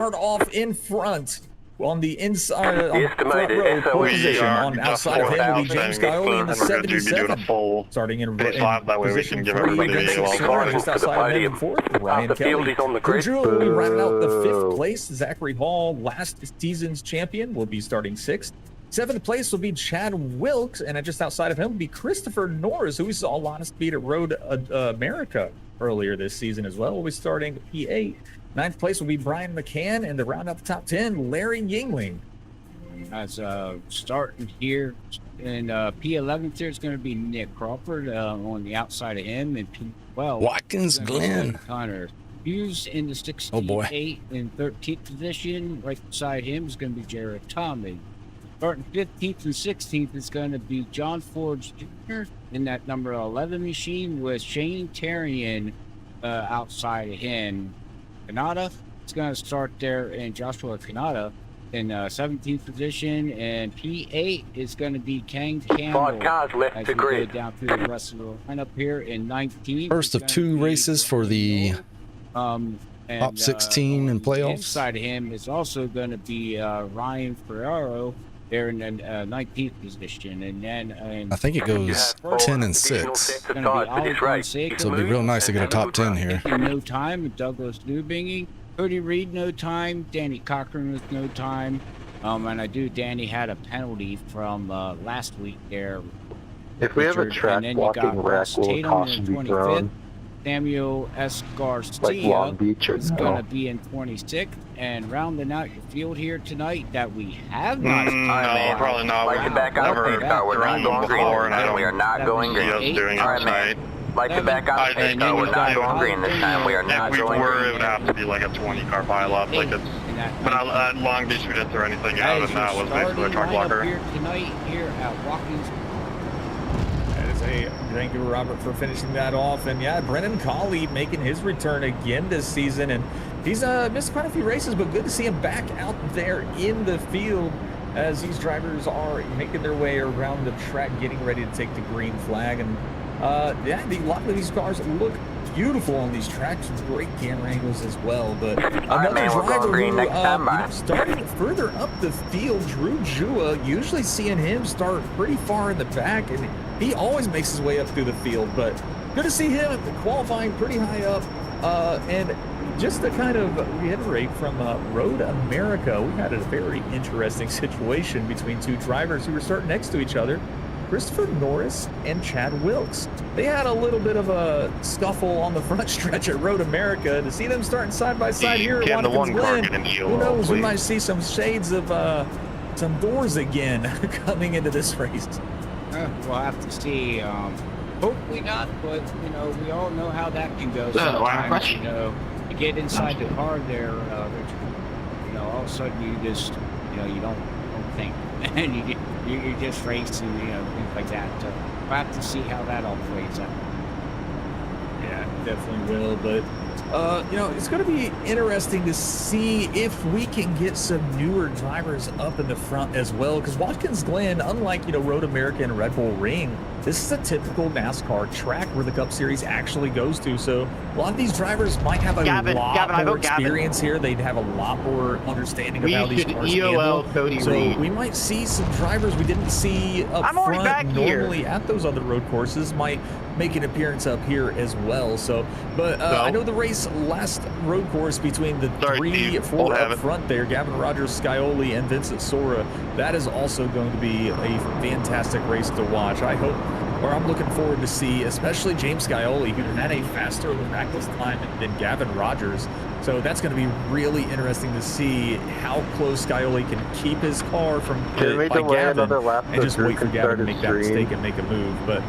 Start off in front on the inside on front estimated row pole SOE position. On just outside of him will be James 4,000, Scioli in the and we're gonna be doing 77. a full Starting in pace lap, that way we position can give 3, everybody Vincent a little Sora, caution just for the outside of him in podium. 4th. Ryan The field Kelly. is on the Drew grid. Jewell will be rounding out the 5th place. Zachary Hall, last season's champion, will be starting 6th. 7th place will be Chad Wilkes, and just outside of him will be Christopher Norris, who we saw a lot of speed at Road America earlier this season as well. We'll be starting P8. 9th place will be Brian McCann, and to round out the top 10, Larry Yingling. As starting here in P11th, there's going to be Nick Crawford on the outside of him, and P12. Watkins Glen. Connor Hughes in the 68 Oh boy. and 13th position. Right beside him is going to be Jared Thomas. Starting 15th and 16th is going to be John Ford Jr. in that number 11 machine with Shane Terrian outside of him. Kanata is going to start there, and Joshua Kanata in 17th position, and P8 is going to be Kang Campbell. 5 cars left as to we go grid. down through the rest of the lineup here in 19th. First of 2 races for the and, top 16 in playoffs. Inside of him is also going to be Ryan Ferraro there in the 19th position, and then I think it goes 10 and 6. going to be Ollie Fonseca. So it'll be real nice to get a top 10 here. In no time, Douglas Dubingy. Cody Reed, no time. Danny Cochran with no time. And I do. Danny had a penalty from last week there. If we have a Richard. track And then you blocking got wreck, Ross will Tatum caution in be 25th. thrown? Samuel S. Like Garcia Long Beach or is no? going to be in 26th. And rounding out your field here tonight that we have not. No, probably not. Like We've to back never We're not going green. before, and I don't We are not going green. see us doing it tonight. Like to back I think we're not going green this time. We are If we were, it would have to be like a 20-car pileup. Like it's, but at Long Beach, we didn't throw anything out, and that was basically a truck blocker. Here tonight here at Watkins. Thank you, Robert, for finishing that off. And yeah, Brennan Colley making his return again this season, and he's missed quite a few races, but good to see him back out there in the field as these drivers are making their way around the track, getting ready to take the green flag. And yeah, a lot of these cars look beautiful on these tracks with great camera angles as well. But another driver who starting further up the field, Drew Jewell, usually seeing him start pretty far in the back, and he always makes his way up through the field. But good to see him qualifying pretty high up. And just to kind of reiterate from Road America, we had a very interesting situation between 2 drivers who were starting next to each other. Christopher Norris and Chad Wilkes. They had a little bit of a scuffle on the front stretch at Road America. To see them starting side by side here at Watkins Glen, who knows, we might see some shades of some doors again coming into this race. We'll have to see. Hopefully not, but you know, we all know how that can go. Sometimes, you know, you get inside the car there, Richard. You know, all of a sudden you just, you know, you don't think, and you just race and you know things like that. So we'll have to see how that all plays out. Yeah, definitely will. But you know, it's going to be interesting to see if we can get some newer drivers up in the front as well. Because Watkins Glen, unlike, you know, Road America and Red Bull Ring, this is a typical NASCAR track where the Cup Series actually goes to. So a lot of these drivers might have a lot more experience here. They'd have a lot more understanding of how these cars handle. So we might see some drivers we didn't see up front normally at those other road courses might make an appearance up here as well. So, but I know the race last road course between the 4 up front there, Gavin Rogers, Scioli, and Vincent Sora, that is also going to be a fantastic race to watch. I hope, or I'm looking forward to see, especially James Scioli, who had a faster practice time than Gavin Rogers. So that's going to be really interesting to see how close Scioli can keep his car from by Gavin and just wait for Gavin to make that mistake and make a move. But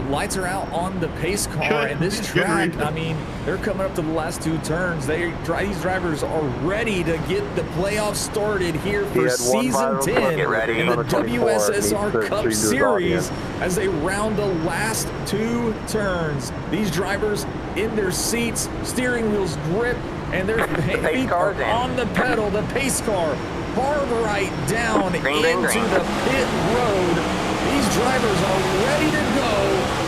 lights are out on the pace car, and this track, I mean, they're coming up to the last 2 turns. These drivers are ready to get the playoffs started here for season 10 in the WSSR Cup Series as they round the last 2 turns. These drivers in their seats, steering wheels grip, and their feet are on the pedal. The pace car hard right down into the pit road. These drivers are ready to go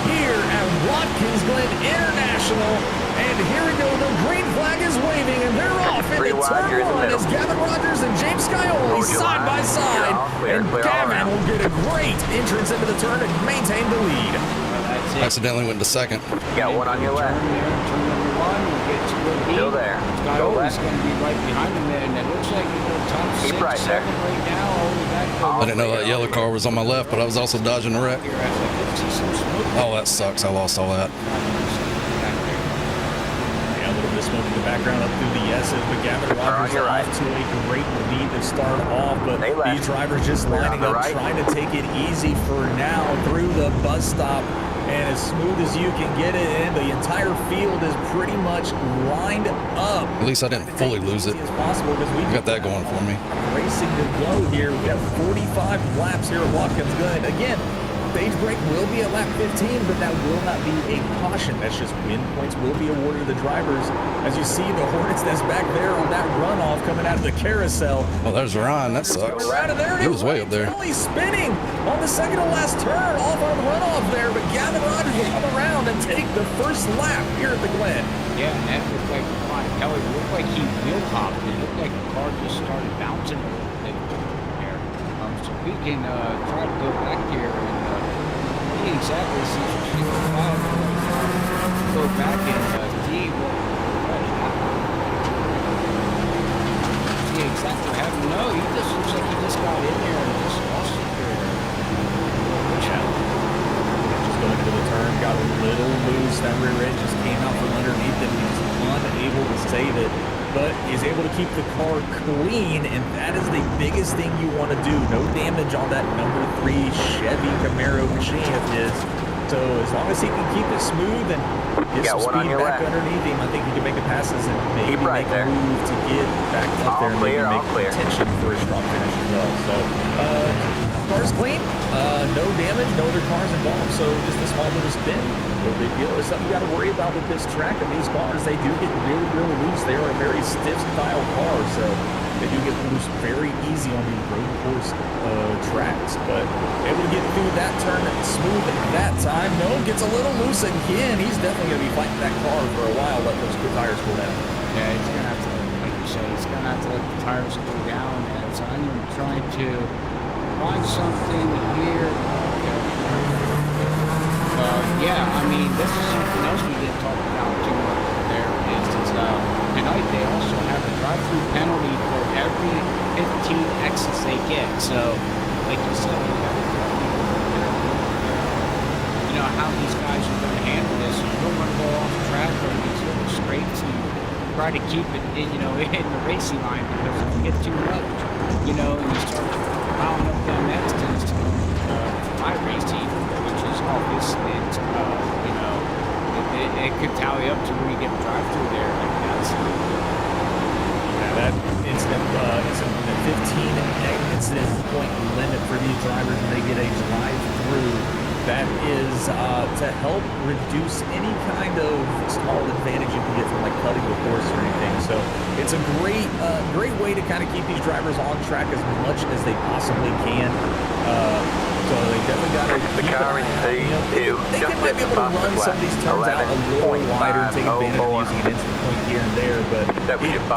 here at Watkins Glen International And here we go. The green flag is waving, and they're off into turn one as Gavin Rogers and James Scioli side by side. And Gavin will get a great entrance into the turn and maintain the lead. Accidentally went to second. You got one on your left. Turn number one, we'll get to a lead. Still there. Scioli's going to be right behind him there, and it looks like he's top Keep 6, right 7 there. right now. Only back I didn't know that yellow car was on my left, but I was also dodging a wreck. here as I can see some smoke. Oh, that sucks. I lost all that. Yeah, a little bit of smoke in the background up through the S's, but Gavin Rogers your off right. to a great lead to start off, but They left. these drivers just We're on lining the up, right. trying to take it easy for now through the bus stop, and as smooth as you can get it in, the entire field is pretty much lined up. At least I didn't fully lose it. As possible, because we Got that going for me. racing to go here. We have 45 laps here at Watkins Glen. Again, stage break will be at lap 15, but that will not be a caution. That's just win points will be awarded to the drivers. As you see, the Hornets that's back there on that runoff coming out of the carousel. Oh, there's Ryan. That sucks. Right of there, He was way up there. Only spinning on the second to last turn, off on the runoff there, but Gavin Rogers will come around and take the first lap here at the Glen. Yeah, and that looked like Ron Kelly looked like he wheel hopped. It looked like the car just started bouncing a little bit there. So we can try to go back here and see exactly since we go back and see what happened. See exactly what happened. No, he just looks like he just got in there and just lost it there. Just going into the turn, got a little loose. That rear end just came out from underneath him. He was unable to save it, but is able to keep the car clean, and that is the biggest thing you want to do. No damage on that number 3 Chevy Camaro machine of his. So as long as he can keep it smooth and get some speed back underneath him, I think he can make the passes and maybe make a move to get back up there and maybe make contention for a strong finish as well. So car's clean, no damage, no other cars involved, so just a small little spin, no big deal. There's something you got to worry about with this track and these cars. They do get really, really loose. They are a very stiff style car, so they do get loose very easy on these road course tracks, but able to get through that turn smooth at that time. No, gets a little loose again. He's definitely going to be fighting that car for a while, let those good tires cool down. Yeah, he's going to have to, like you said, he's going to have to let the tires cool down, as I'm trying to find something here. Yeah, I mean, this is something else we didn't talk about too much there, is tonight they also have a drive-through penalty for every 15 exits they get. So, like you said, you know how these guys are going to handle this. You don't want to go off track or these little straights and try to keep it, in the racing line, because if you get too much, and you start piling up down next to my racing, which is obviously, it could tally up to where you get a drive-through there. Like that's that incident, it's a 15 incident point limit for these drivers when they get a drive-through. That is to help reduce any kind of small advantage you can get from like cutting the course or anything. So it's a great way to kind of keep these drivers on track as much as they possibly can. So they definitely got to keep they might be able to run some of these turns out a little wider and take advantage of using an instant point here and there, but it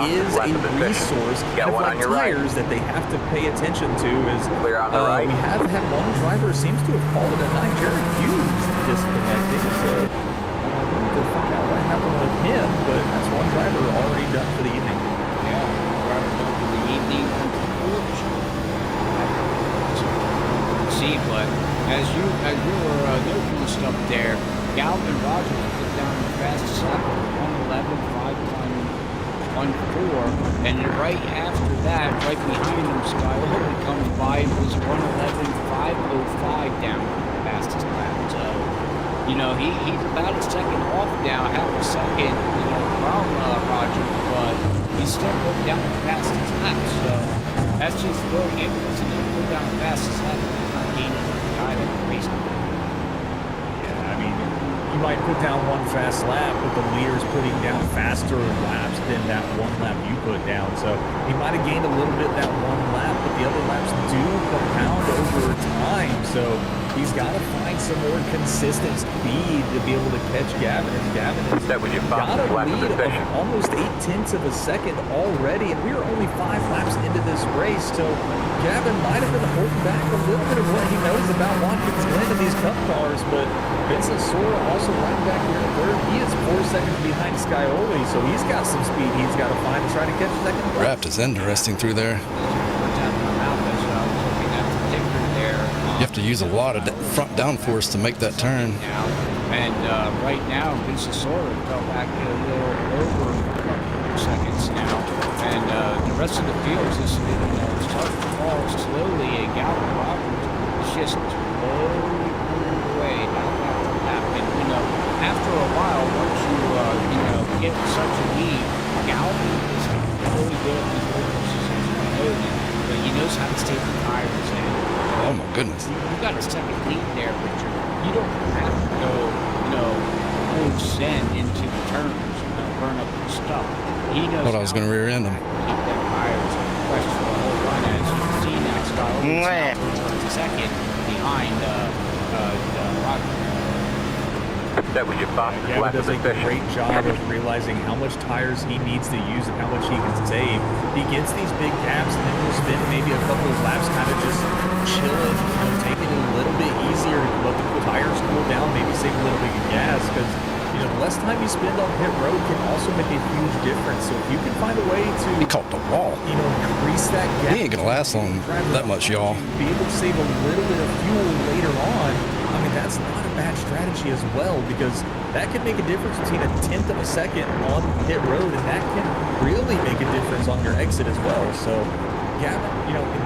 is a resource, kind of like tires, that they have to pay attention to. Is we have had one driver seems to have called it a night. Jared Hughes disconnected, so I need to find out what happened with him, but that's one driver already done for the evening. Yeah, driver done for the evening. See, but as you were noting stuff there, Galvin Rogers put down the fastest lap of 1:11.514, and right after that, right behind him, Scioli comes by, was 1:11.505 down the fastest lap. So, he's about a second off now, half a second, from Rogers, but he's still going down the fastest lap. So that's just very interesting. He put down the fastest lap. Yeah, I mean, you might put down one fast lap, but the leader's putting down faster laps than that one lap you put down. So he might have gained a little bit that one lap, but the other laps do compound over time. So he's got to find some more consistent speed to be able to catch Gavin. And Gavin has got a lead of almost 0.8 of a second already, and we're only 5 laps into this race. So Gavin might have been holding back a little bit of what he knows about Watkins Glen in these cup cars, but Vincent Sora also right back here in third. He is 4 seconds behind Scioli, so he's got some speed he's got to find to try to catch second place. Draft is interesting through there. You have to use a lot of front downforce to make that turn. And right now, Vincent Sora fell back a little over 4 seconds now. And the rest of the field is just, starting to fall slowly. And Gavin Roberts is just slowly moving away down that lap. And, after a while, once you, get such a lead, Galvin is really good at these races, as we know that. But he knows how to stay the tires in. Oh my goodness. You got a second lead there, Richard. You don't have to go, full send into the turns, burn up the stuff. He knows. Thought I was going to rear end him. Keep that tires fresh for the whole run. As you can see, that's got second behind Roger. That was your fastest Gavin lap of does the a session. great job of realizing how much tires he needs to use and how much he can save. He gets these big gaps and then he'll spend maybe a couple of laps kind of just chilling, taking it a little bit easier to let the tires cool down, maybe save a little bit of gas, because the less time you spend on pit road can also make a huge difference. So if you can find a way to He caught the wall. increase that gap, He ain't going to last long that much, y'all. be able to save a little bit of fuel later on. I mean, that's not a bad strategy as well, because that can make a difference between 1/10 of a second on pit road, and that can really make a difference on your exit as well. So Gavin,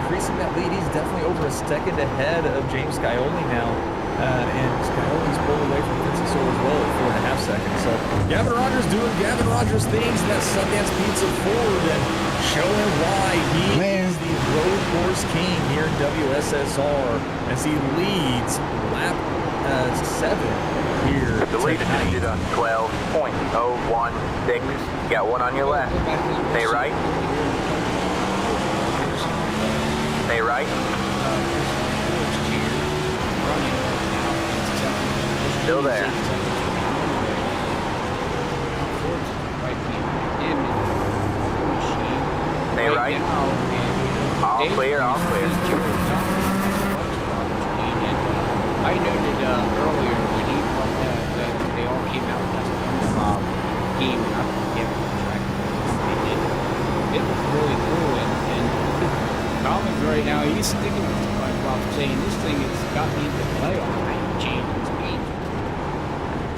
increasing that lead, he's definitely over a second ahead of James Scioli now. And Scioli's pulled away from Vincent Sora as well at 4.5 seconds. So Gavin Rogers doing Gavin Rogers things in that Sundance Pizza Ford and showing why he is the road course king here in WSSR as he leads lap 7 here The lead is tonight. ended on 12.016. You got one on your left. Stay right. Stay right. Still there. Stay right. All clear, all clear. I noted earlier when he that they all came out with that game, I forget what track they did. It was really cool, and Collins right now, he's sticking with the SpongeBob, saying this thing has got me into the playoff. I ain't changing speed.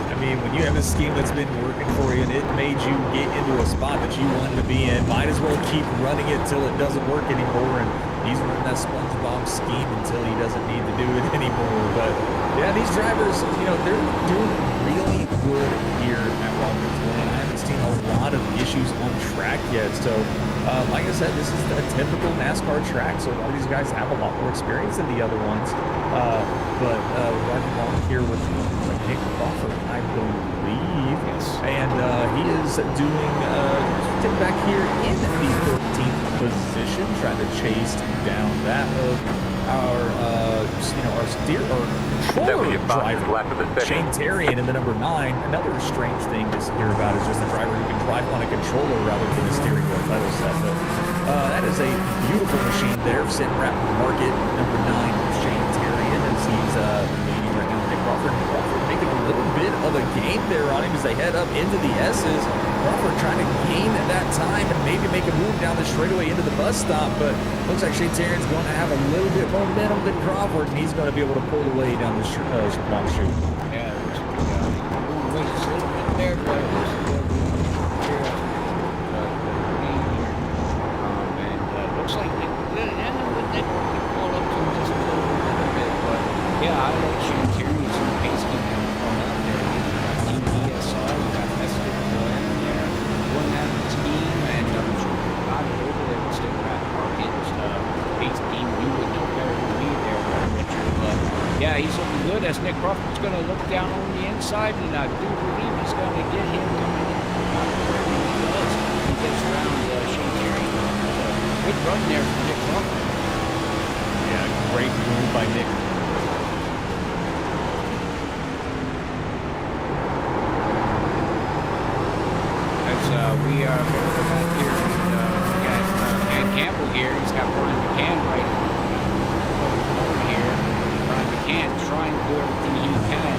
I mean, when you have a scheme that's been working for you and it made you get into a spot that you wanted to be in, might as well keep running it till it doesn't work anymore. And he's running that SpongeBob scheme until he doesn't need to do it anymore. But yeah, these drivers, they're doing really good here at Watkins Glen. I haven't seen a lot of issues on track yet. So, like I said, this is a typical NASCAR track. So a lot of these guys have a lot more experience than the other ones. But running along here with Nick Crawford, I believe. Yes. And he is doing sitting back here in the 13th position, trying to chase down that of our controller driver, Shane Terrian in the number 9. Another strange thing to hear about is just a driver who can drive on a controller rather than a steering wheel title set. But that is a beautiful machine there, sitting right in the market. Number 9, Shane Terrian, as he's leading right now. Nick Crawford making a little bit of a gain there on him as they head up into the S's. Crawford trying to gain that time and maybe make a move down the straightaway into the bus stop, but looks like Shane Terrian's going to have a little bit more momentum than Crawford, and he's going to be able to pull away down the long chute. Yeah, it was a little bit there, but it was a little bit here. And looks like it pulled up to just a little bit, but yeah, I like Shane Terrian's pace getting out there. Team ESR, we got Estes Glen there, one out of the team, and got it over there with Stick Rat Market. Pace team, you would know better than me there, Richard, but yeah, he's looking good as Nick Crawford's going to look down on the inside, and I do believe he's going to get him coming in. He does. He gets around Shane Terry. Good run there from Nick Crawford. Yeah, great move by Nick. We are back here. We got Ken Campbell here. He's got Brian McCann right over here. Brian McCann trying to do everything he can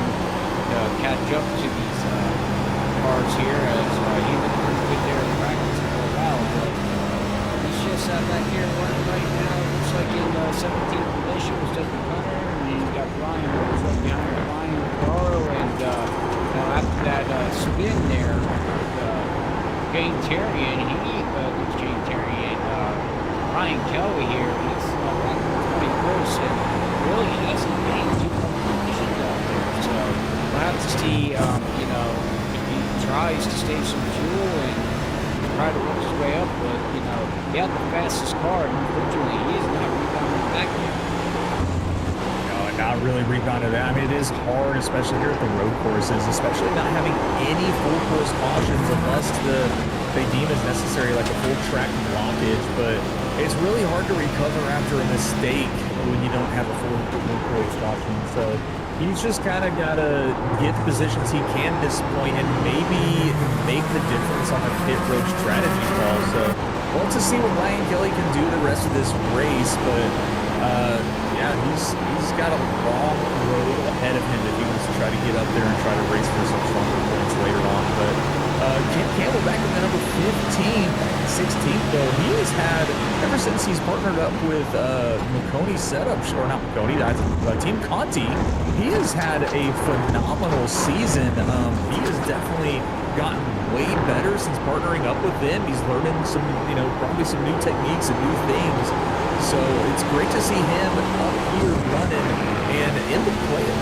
to catch up to these cars here, as he looked pretty good there in practice for a while. But he's just out back here running right now. Looks like in 17th position was Justin Hunter, and you got Brian right behind Brian Caro, and after that spin there. Shane Terry, and Shane Terry and Ryan Kelly here. He's back pretty close, and really he hasn't gained too much position out there. So we'll have to see, if he tries to save some fuel and try to work his way up. But he had the fastest car, and unfortunately, he is not rebounding back yet. Not really rebounded that. I mean, it is hard, especially here at the road courses, especially not having any full course cautions unless they deem as necessary, like a full track blockage. But it's really hard to recover after a mistake when you don't have a full course caution. So he's just kind of got to get the positions he can at this point and maybe make the difference on the pit road strategy call. So we'll have to see what Ryan Kelly can do the rest of this race, but yeah, he's got a long road ahead of him if he wants to try to get up there and try to race for some stronger points later on. But Ken Campbell back in the number 15, 16th though, he has had, ever since he's partnered up with McConey's setup, or not McConey, that's Team Conti, he has had a phenomenal season. He has definitely gotten way better since partnering up with them. He's learning some, probably some new techniques and new things. So it's great to see him up here running and in the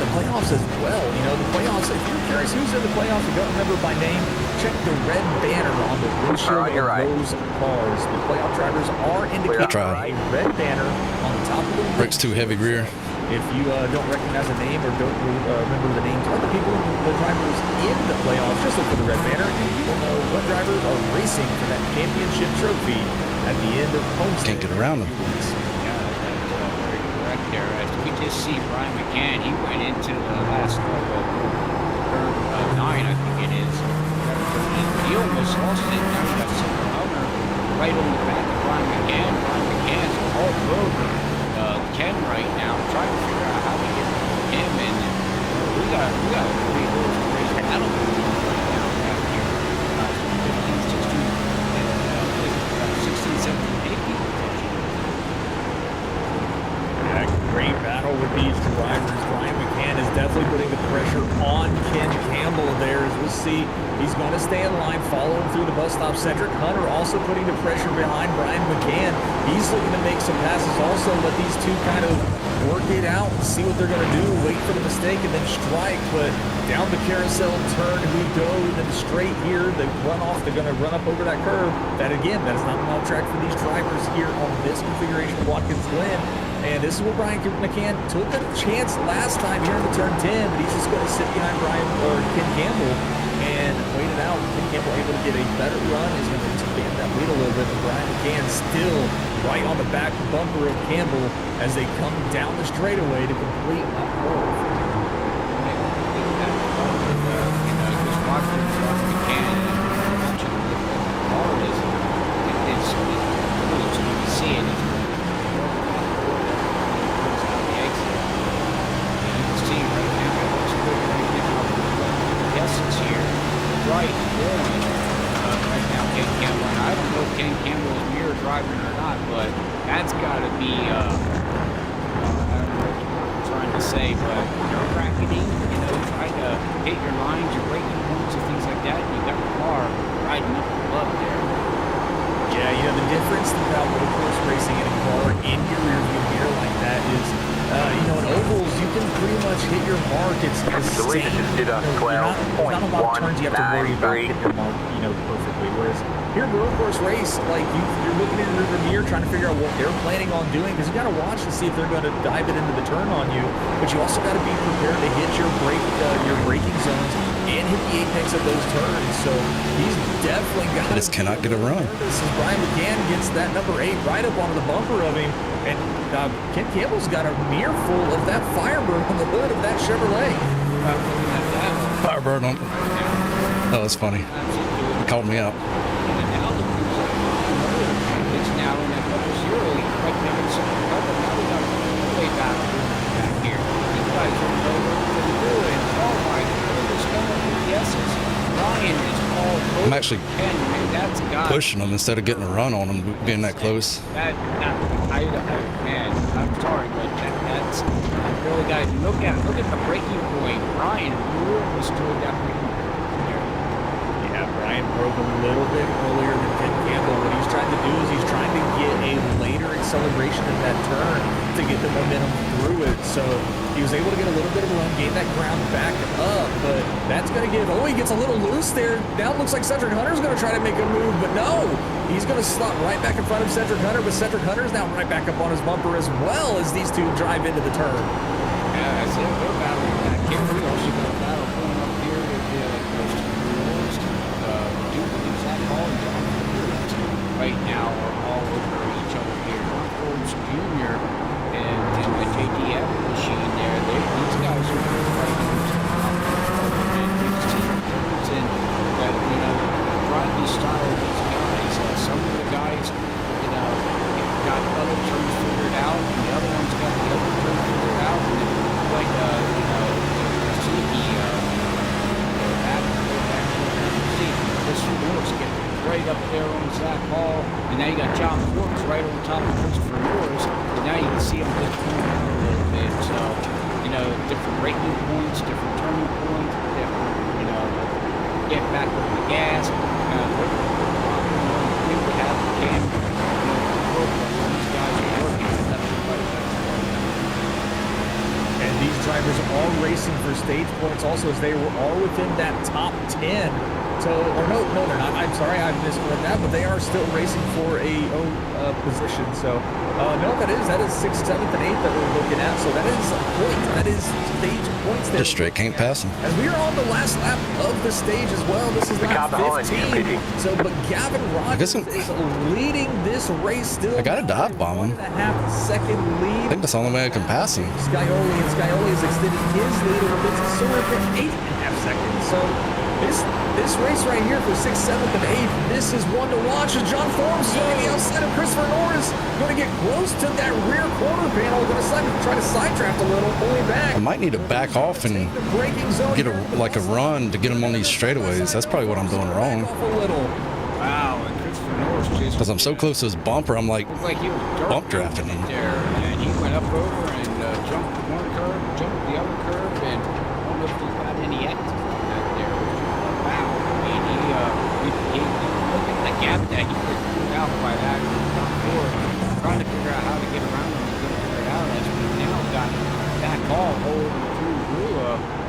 playoffs as well. The playoffs, if you're curious who's in the playoffs and don't remember by name, check the red banner on the windshield of those cars. The playoff drivers are indicated by a red banner on the top of the Brakes too heavy rear. If you don't recognize a name or don't remember the names of the people, the drivers in the playoffs, just look for the red banner and you will know what drivers are racing for that championship trophy at the end of Homestead. Can't get around them. Yeah, that's very correct there. As we just see Brian McCann, he went into the last turn 9, I think it is. He almost lost it. Now we got Silver Hunter right on the back of Brian McCann. Brian McCann's all over Ken right now, trying to figure out how to get him in. We got a pretty good race battle right now back here. 15, 16, 17, 18. Yeah, great battle with these drivers. Brian McCann is definitely putting the pressure on Ken Campbell there. As we'll see, he's going to stay in line, following through the bus stop. Cedric Hunter also putting the pressure behind Brian McCann. He's looking to make some passes also. Let these two kind of work it out and see what they're going to do. Wait for the mistake and then strike. But down the carousel turn we go. Then straight here, they run off. They're going to run up over that curve. That again, that is not an off track for these drivers here on this configuration of Watkins Glen. And this is where Brian McCann took a chance last time here in the turn 10, but he's just going to sit behind Ken Campbell and wait it out. Ken Campbell able to get a better run. He's going to expand that lead a little bit, but Brian McCann still right on the back bumper of Campbell as they come down the straightaway to complete a curve. Perfectly. Whereas because here at Road Course Race, like you're looking in the rearview mirror trying to figure out what they're planning on doing, because you got to watch to see if they're going to dive it into the turn on you, but you also got to be prepared to hit your braking zones and hit the apex of those turns. So he's definitely got. I just cannot get a run. This is Brian McCann gets that number 8 right up onto the bumper of him, and Ken Campbell's got a mirror full of that Firebird on the hood of that Chevrolet. Firebird on. Oh, that's funny. He called me out. It's now in that double zero. Right there, it's now we got way back here. You guys don't know what to do, and oh my goodness, yeses. Ryan is all over. I'm actually 10, man, that's a guy. pushing them instead of getting a run on them, being that close. Man, I'm sorry, but that's I really got to look at the breaking point. Ryan really destroyed that breaking point there. Yeah, Brian broke a little bit earlier than Ken Campbell. What he's trying to do is he's trying to get a later acceleration in that turn to get the momentum through it. So he was able to get a little bit of a run, gain that ground back up, but that's going to give, he gets a little loose there. Now it looks like Cedric Hunter's going to try to make a move, but no, he's going to slot right back in front of Cedric Hunter, but Cedric Hunter's now right back up on his bumper as well as these two drive into the turn. Yeah, that's it. They're battling back here. We also got a battle going up here with those two rules. Duke and Zach Hall and John Ford right now are all over each other here. John Ford's Jr. and the JDF machine there. These guys are fighting and these teams and that, trying to style these guys. Some of the guys, got other terms figured out, and the other one's got the other terms figured out, and like, Christopher Norris getting right up there on Zach Hall, and now you got John Forbes right on top of Christopher Norris, and now you can see him just coming out a little bit. So, different braking points, different turning points, different, get back on the gas, we would have the cam, these guys are working, And these drivers are racing for stage points also, as they are within that top 10. So, or no, they're not. I'm sorry, I misread that, but they are still racing for a position. So, no, that is 6th, 7th, and 8th that we're looking at. So that is points. That is stage points. There. Just straight can't pass them. As we are on the last lap of the stage as well. This is lap 15. So, but Gavin Rogers is leading this race still. I got to dive bomb him. 1.5 second lead. I think that's the only way I can pass him. Scioli has extended his lead a bit, so we're at 8.5 seconds. So this race right here for 6th, 7th, and 8th, this is one to watch. As John Forbes is on the outside of Christopher Norris, going to get close to that rear quarter panel, going to try to side draft a little, pulling back. I might need to back off and get a run to get him on these straightaways. That's probably what I'm doing wrong. Wow, and Christopher Norris just... Because I'm so close to his bumper, I'm like he was bump drafting him. There, and he went up over and jumped one curve, jumped the other curve, and I don't know if he got any exit back there. Wow, I mean, he look at the gap that he was pulled out by that before, trying to figure out how to get around him and get figured out as we now got that ball holding through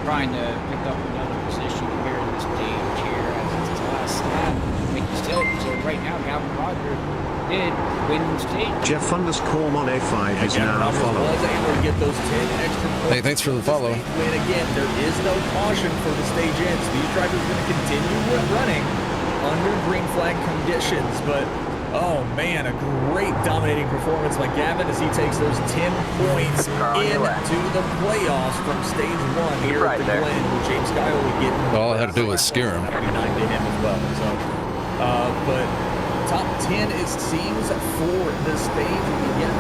trying to pick up another position here in this stage here as it's his last lap. Like you said, so right now Gavin Rogers did win the stage. Jeff _Mon A5 is now following. Was able to get those 10 extra points. Hey, thanks for the follow. Win again. There is no caution for the stage ends. These drivers are going to continue running under green flag conditions, but oh man, a great dominating performance by Gavin as he takes those 10 points into the playoffs from stage 1 here at the Glen, with James Scioli getting. All I had to do was scare him. 39 to him as well. So, but top 10 it seems for the stage. We get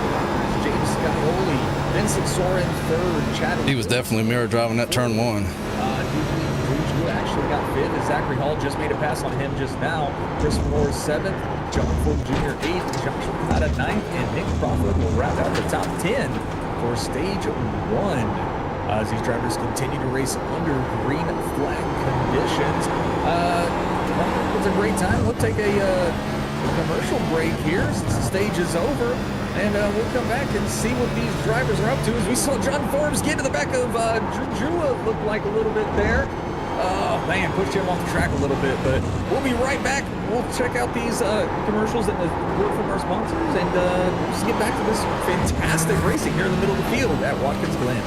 James Scioli, Vincent Soren third, Chad. He was definitely mirror driving that turn 1. Who actually got 5th, and Zachary Hall just made a pass on him just now. Chris Moore 7th, John Ford Jr. 8th, Joshua Pinata 9th, and Nick Crawford will round out the top 10 for stage 1. As these drivers continue to race under green flag conditions. It's a great time. We'll take a commercial break here since the stage is over. And we'll come back and see what these drivers are up to. As we saw John Forbes get to the back of Drew look like a little bit there. Oh man, pushed him off the track a little bit, but we'll be right back. We'll check out these commercials and the word from our sponsors, and we'll just get back to this fantastic racing here in the middle of the field at Watkins Glen.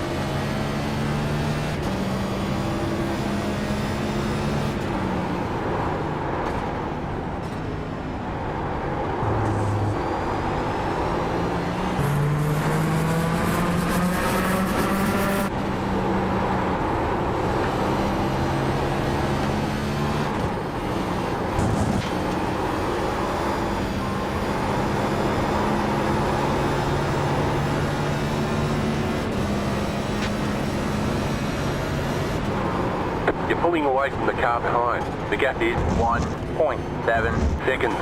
You're pulling away from the car behind. The gap is 1.7 seconds.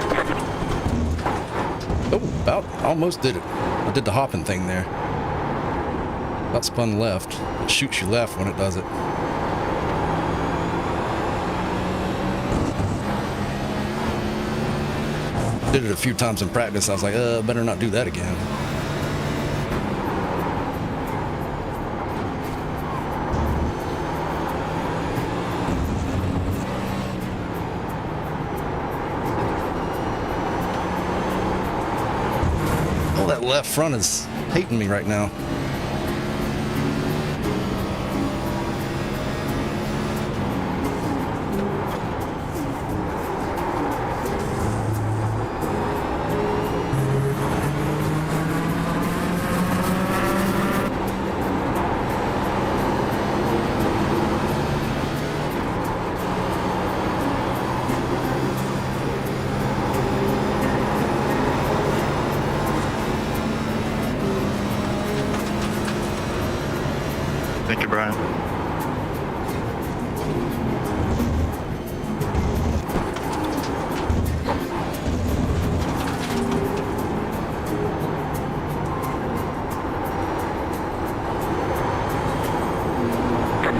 Oh, about almost did it. I did the hopping thing there. About spun left. It shoots you left when it does it. Did it a few times in practice. I was like, better not do that again. Oh, that left front is hating me right now. Thank you, Brian.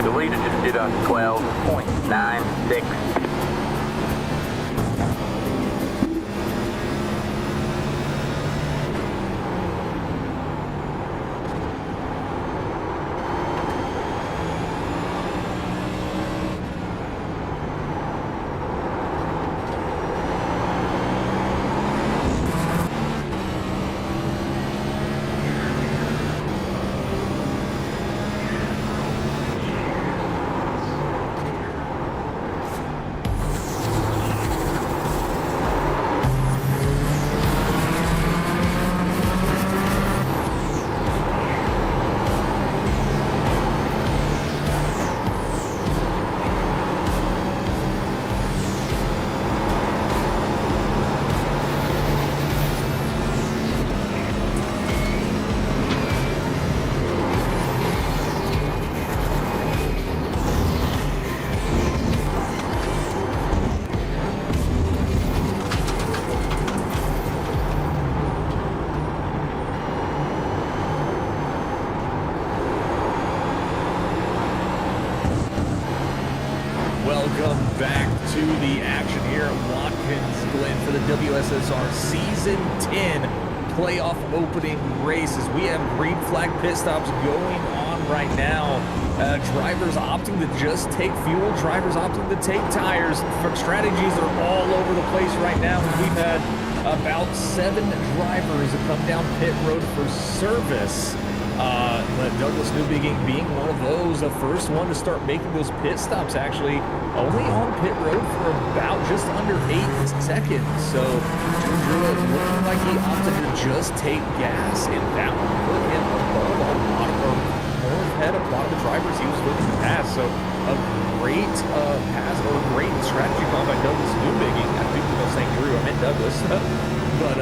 The leader just did a 12.96. Welcome back to the action here at Watkins Glen for the WSSR Season 10 playoff opening races. We have green flag pit stops going on right now. Drivers opting to just take fuel, drivers opting to take tires. Strategies are all over the place right now. We've had about 7 drivers come down pit road for service. But Douglas Newbegin being one of those, the first one to start making those pit stops, actually only on pit road for about just under 8 seconds. So Drew looking like he opted to just take gas, and that one put him above a lot of, or more ahead of a lot of the drivers he was looking to pass. So a great pass, or great strategy call by Douglas Newbegin. I think we're saying Drew, I meant Douglas. But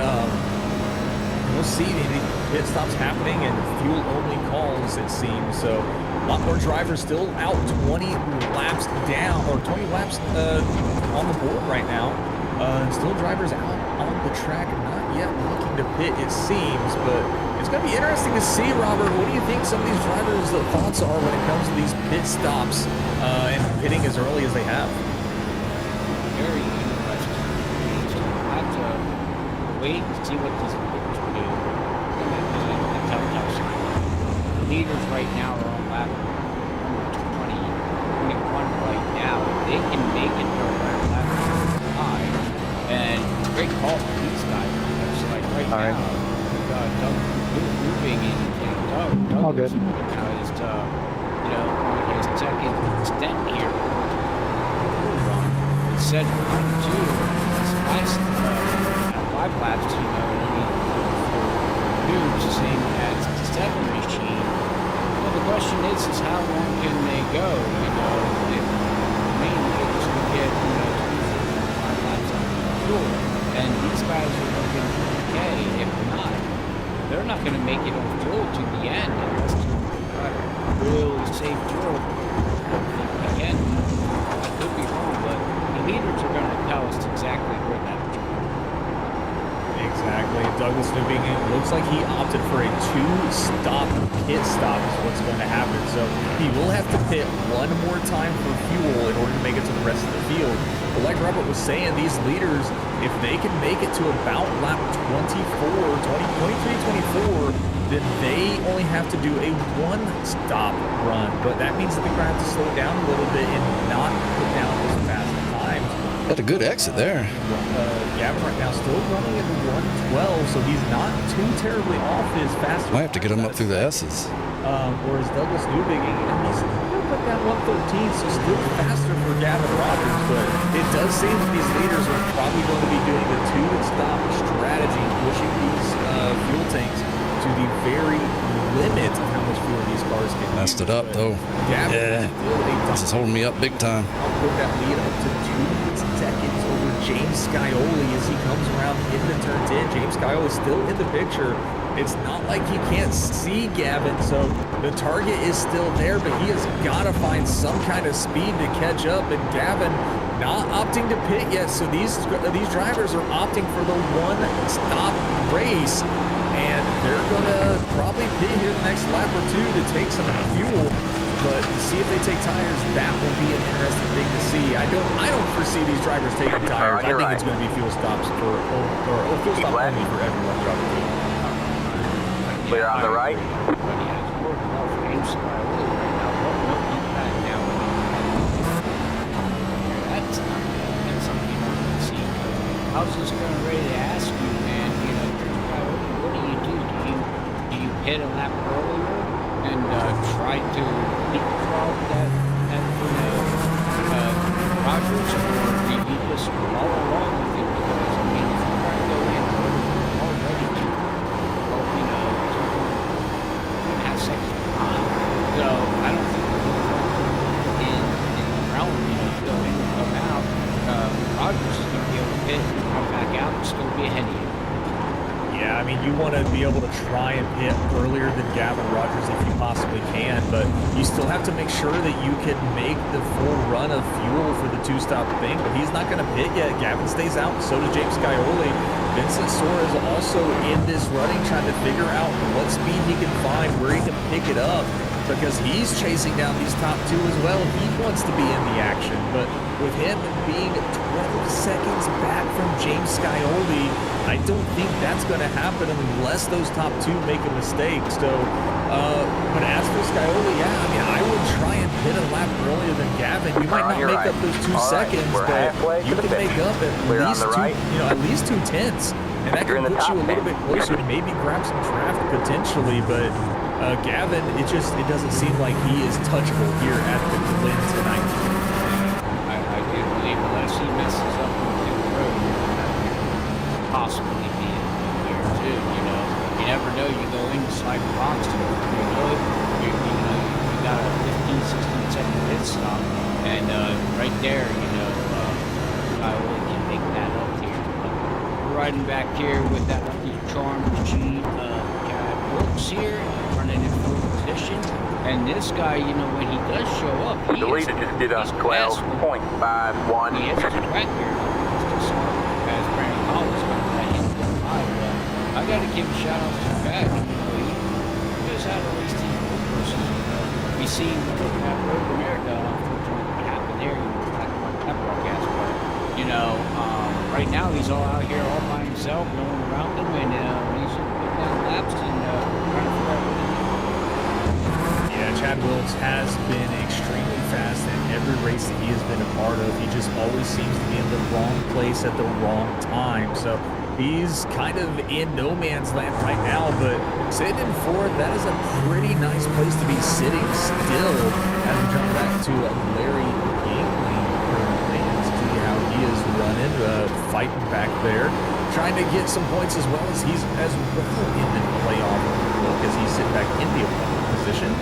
we'll see the pit stops happening and fuel-only calls, it seems. So a lot more drivers still out 20 laps down, or 20 laps on the board right now. Still drivers out on the track, not yet looking to pit, it seems. But it's going to be interesting to see, Robert. What do you think some of these drivers' thoughts are when it comes to these pit stops and pitting as early as they have? Very interesting. We'll have to wait to see what these leaders do. The leaders right now are on lap 21 right now. right All right. now, Doug moving and Doug All good. now is on his second extent here. He said 1-2 his last 5 laps, only huge, same as the 7 machine. Well, the question is how long can they go? If mainly it's going to get 5 laps on the fuel, and these guys are looking okay. If not, they're not going to make it on fuel to the end unless they really save fuel. I don't think we can. I could be wrong, but the leaders are going to tell us exactly where that is. Exactly. Douglas Newbing, it looks like he opted for a 2-stop pit stop is what's going to happen. So he will have to pit one more time for fuel in order to make it to the rest of the field. But like Robert was saying, these leaders, if they can make it to about lap 23, 24, then they only have to do a 1-stop run. But that means that they're going to have to slow down a little bit and not put down those fast times. Had a good exit there. Gavin right now still running at the 112, so he's not too terribly off his fast. Might have to get him up through the S's. Whereas Douglas Newbig, he's put down 113, so still faster for Gavin Rogers, but it does seem that these leaders are probably going to be doing the 2-stop strategy, pushing these fuel tanks to the very limit of how much fuel these cars can Messed use. it up, though. Gavin This is holding me up big time. I'll put that lead up to 2 seconds over James Scioli as he comes around into turn 10. James Scioli still in the picture. It's not like he can't see Gavin, so the target is still there, but he has got to find some kind of speed to catch up, and Gavin not opting to pit yet, so these drivers are opting for the 1-stop race, and they're going to probably pit here the next lap or 2 to take some fuel. But see if they take tires, that will be an interesting thing to see. I don't foresee these drivers taking tires. I think it's going to be fuel stops fuel stop only for everyone throughout the field. Clear on the right. Everybody has more love for James Scioli right now. What he's back now. That's something you don't want to see. I was just going to ready to ask you, man, what do? Do you hit a lap earlier and try to leapfrog that Rogers, or do you just follow along with it? Because, if you try to go in already, 2.5 seconds behind. So, I don't think in the realm, go in and come out, Rogers is going to be able to pit and come back out and still be ahead of you. Yeah, I mean, you want to be able to try and pit earlier than Gavin Rogers if you possibly can, but you still have to make sure that you can make the full run of fuel for the 2-stop thing, but he's not going to pit yet. Gavin stays out, and so does James Scioli. Vincent Sora is also in this running, trying to figure out what speed he can find, where he can pick it up, because he's chasing down these top 2 as well. He wants to be in the action, but with him being 12 seconds back from James Scioli, I don't think that's going to happen unless those top 2 make a mistake. So, but as for Scioli, yeah, I mean, I would try and hit a lap earlier than Gavin. You might not make up those 2 seconds, but you can make up at least 2 tenths, and that can put you a little bit closer to maybe grab some traffic potentially. But Gavin, it doesn't seem like he is touchable here at the Glen tonight. I do believe unless he messes up on the road, possibly be in here too. You never know. You go in slide the box, you got a 15, 16 second pit stop, and right there, I only can make that up here. We're riding back here with that Lucky Charm machine. Chad Wilkes here, running in full position. And this guy, when he does show up, the leader just did us 12.51. He hits his track here. As Brandon Collins going to let him go by. I got to give a shout out to the guy. He just had at least these old persons. We seen at Road America, unfortunately, what happened there. That broadcast, but right now he's all out here all by himself, no one around him, and he's putting down laps and trying to figure out what to do. Yeah, Chad Wilkes has been extremely fast in every race that he has been a part of. He just always seems to be in the wrong place at the wrong time. So He's kind of in no man's land right now, but sitting in fourth, that is a pretty nice place to be sitting still. As we jump back to Larry Yingling currently and see how he is running, fighting back there, trying to get some points as well as he's as well in the playoff look as he's sitting back in the position.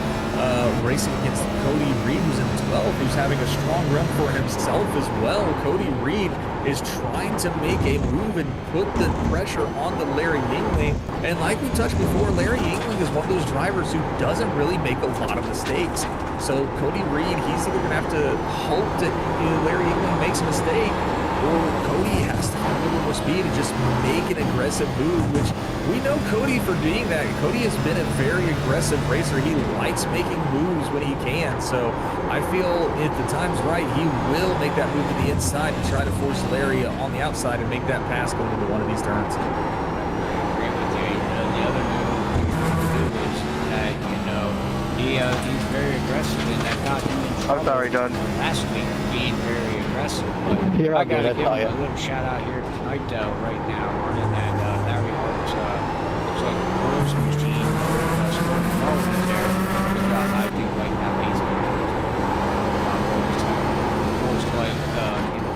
Racing against Cody Reed, who's in 12th, who's having a strong run for himself as well. Cody Reed is trying to make a move and put the pressure on the Larry Yingling. And like we touched before, Larry Yingling is one of those drivers who doesn't really make a lot of mistakes. So Cody Reed, he's either going to have to hope that Larry Yingling makes a mistake, or Cody has to have a little more speed and just make an aggressive move, which we know Cody for being that. Cody has been a very aggressive racer. He likes making moves when he can. So I feel if the time's right, he will make that move to the inside and try to force Larry on the outside and make that pass going into one of these turns. I agree with you. The other move you do is that, he's very aggressive, and that got him in trouble. I'm sorry, John. Last week, being very aggressive. But I got to give him a little shout out here tonight, right now, running that Larry Hart's, looks like a closed machine. Scoring balls in there. Because I think like that he's going to force like, back in the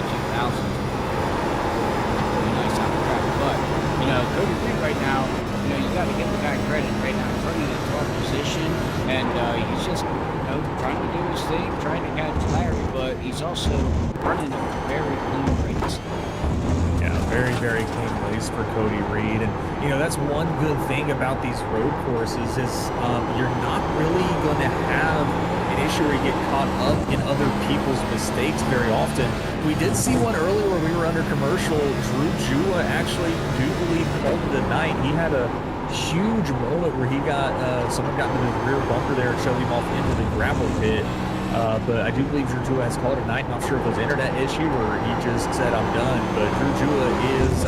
2000s. Really nice on the track. But, Cody Reed right now, you got to give the guy credit right now. He's running in 12th position, and he's just, trying to do his thing, trying to catch Larry, but he's also running a very clean race. Yeah, very, very clean race for Cody Reed. And, that's one good thing about these road courses is you're not really going to have an issue where you get caught up in other people's mistakes very often. We did see one earlier where we were under commercial. Drew Jula actually, do believe, called it a night. He had a huge moment where he got someone got into the rear bumper there and shoved him off into the gravel pit. But I do believe Drew Jula has called it a night. Not sure if it was an internet issue or he just said I'm done. But Drew Jula is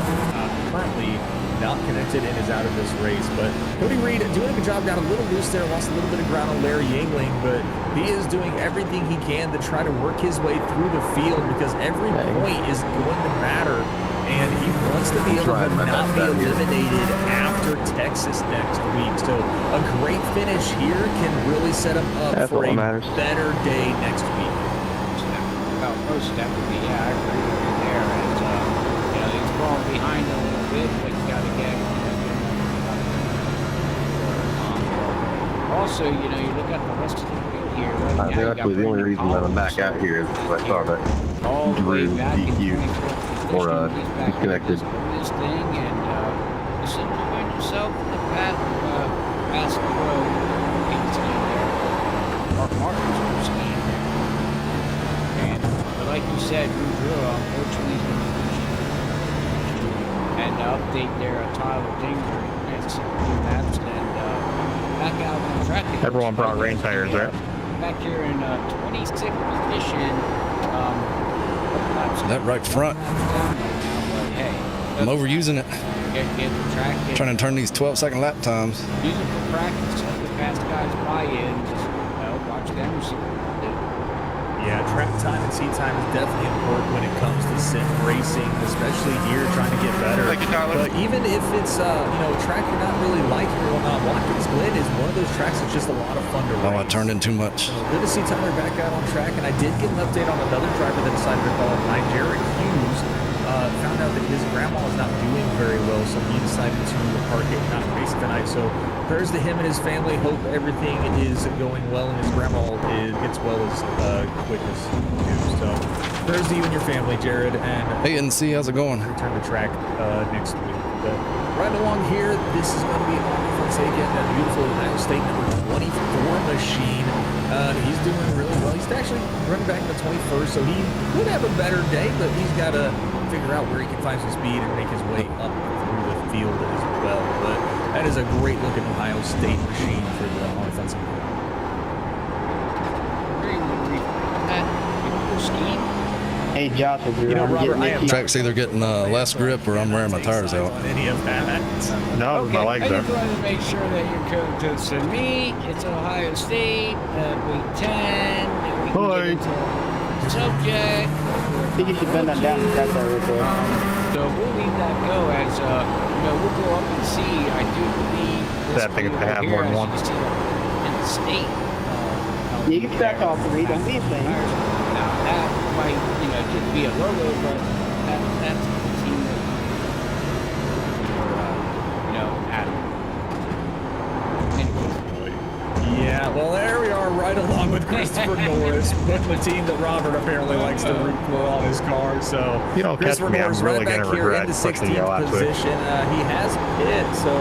currently not connected and is out of this race. But Cody Reed doing a good job, got a little loose there, lost a little bit of ground on Larry Yingling, but he is doing everything he can to try to work his way through the field because every point is going to matter. And he wants to be able to not be eliminated after Texas next week. So a great finish here can really set him up for a better day next week. Most definitely, yeah, I agree with you there. As, he's falling behind a little bit, but you got to get also, you look at the rest of the field here. Right now, actually, the only reason that I'm back out here is because I saw that all the way back DQ or disconnected. This thing, and just enjoying yourself in the past road. Mark Martin's on skiing there. But like you said, Drew Jula, unfortunately, is going to be and update there, Tyler Dinger, and laps, and back out on the track. Everyone brought rain tires, right? Back here in 26th position. That right front. I'm overusing it. Get the track. Trying to turn these 12-second lap times. Use it for practice. Let the fast guys buy in. Just watch them. Yeah, track time and seat time is definitely important when it comes to sim racing, especially here trying to get better. But even if it's a track you're not really liking or whatnot, Watkins Glen is one of those tracks that's just a lot of fun to race. Oh, I turned in too much. Good to see Tyler back out on track, and I did get an update on another driver that decided to call it night. Jared Hughes found out that his grandma is not doing very well, so he decided to park it, not race tonight. So prayers to him and his family. Hope everything is going well and his grandma gets well as quick as news. So prayers to you and your family, Jared. And hey, NC, how's it going? Return to track next week. But right along here, this is going to be on for again that beautiful Ohio State number 24 machine. He's doing really well. He's actually running back in the 21st, so he could have a better day, but he's got to figure out where he can find some speed and make his way up through the field as well. But that is a great looking Ohio State machine for the offensive line. Hey Josh, Robert, track's either getting less grip or I'm wearing my tires out. Any of that? No, okay, my legs I are. just wanted to make sure that you're code to me. It's Ohio State, week 10. And we can get into the subject. think you should bend that down and cut that real quick. So we'll leave that go as, we'll go up and see. I do believe That thing is to have more than one. You see in the state. You can track all three, don't be a thing. Now that might, just be a logo, but that's the team that, Adam. Yeah, well, there we are, right along with Christopher Norris, putting the team that Robert apparently likes to root for on his car. So You don't catch Christopher me, I'm Norris really right back gonna here regret into pushing you 16th last week. position. He has pit, so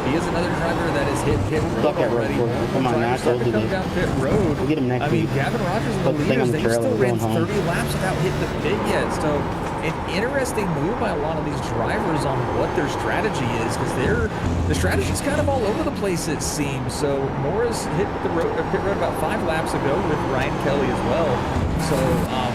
he is another driver that has hit pit road Look at road already. course. Come on, Drivers Matt, start to do come this. down pit road. We'll get him next I mean, week. Gavin Rogers and Put the the thing on leaders, the they trailer, still we're ran going home. 30 laps without hitting the pit yet. So an interesting move by a lot of these drivers on what their strategy is, because the strategy's kind of all over the place, it seems. So Norris hit the pit road about 5 laps ago with Ryan Kelly as well. So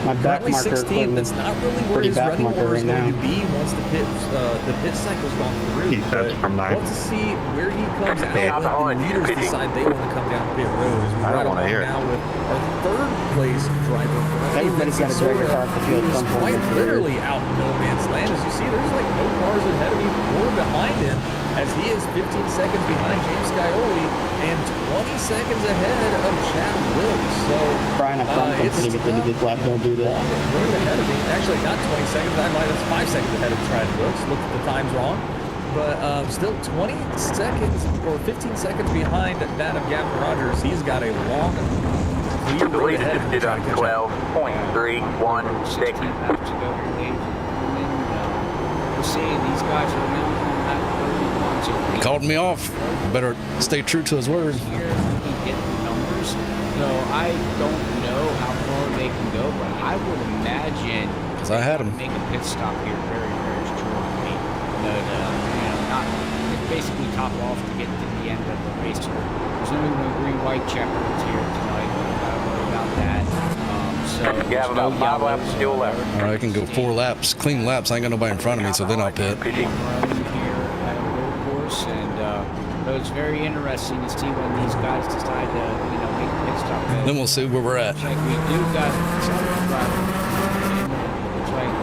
My back currently marker 16th. That's not really where pretty his back running marker order is right going now. to be once the pit cycle's gone through. He says But from 9. we'll have to see where he comes out Yeah, when the leaders pitting. decide they want to come down pit road. As we I don't ride wanna along hear it. now with our third place driver. Everybody's got to drag their car off the field He's at some point quite in their career. literally out in no man's land. As you see, there's like no cars ahead of him or behind him, as he is 15 seconds behind James Scioli and 20 seconds ahead of Chad Wilkes. So Brian, I promise I'm it's going to get into this lap. Don't do that. road ahead of him. Actually, not 20 seconds. I lied. That's 5 seconds ahead of Chad Wilkes. Looked at the times wrong. But still 20 seconds or 15 seconds behind that of Gavin Rogers. He's got a long, clear The road leader ahead of him. did to try on to catch up. 12.316. 16 laps to go here, ladies and gentlemen. We'll see. These guys are now on that 31. So He called me off. I better stay true to his word. here we get the numbers. So I don't know how far they can go, but I would imagine Because I had him. make a pit stop here very, very shortly. But, not basically top off to get to the end of the race. There's only no green-white checkers here tonight. We don't gotta worry about that. You have about 5 laps still left. All right, I can go 4 laps, clean laps. I ain't got nobody in front of me, so then I'll pit. Pitting. Running here at a road course, and so it's very interesting to see when these guys decide to, make a pit stop. Then we'll see where we're at. Looks like we do got some drivers. Looks like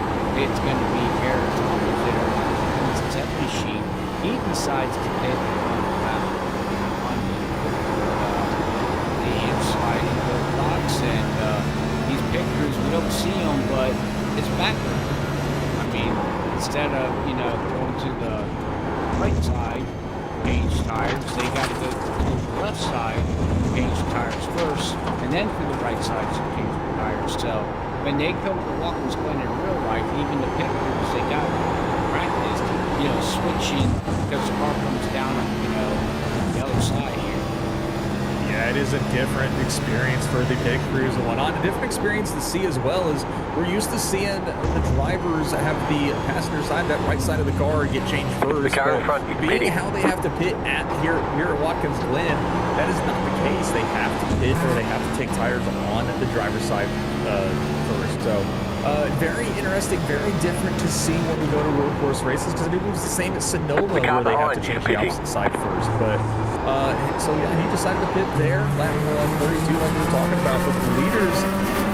it's going to be Garrett Thomas there on his test machine. He decides to pit on the inside of the box, and these pit crews, we don't see them, but it's backward. I mean, instead of, going to the right side, change tires, they got to go to the left side, change tires first, and then to the right side to change the tires. So when they come to Watkins Glen in real life, even the pit crews, they got practice, switching because the car comes down, the other side here. Yeah, it is a different experience for the pit crews and whatnot. A different experience to see as well as we're used to seeing the drivers have the passenger side, that right side of the car, get changed first. The car in But front, being pitting. how they have to pit here at Watkins Glen, that is not the case. They have to pit or they have to take tires on the driver's side first. So very interesting, very different to see when we go to road course races, because it was the same at Sonoma where car they have to behind you, change the pitting. opposite side first. But so yeah, he decided to pit there, lap 32 like we were talking about, but the leaders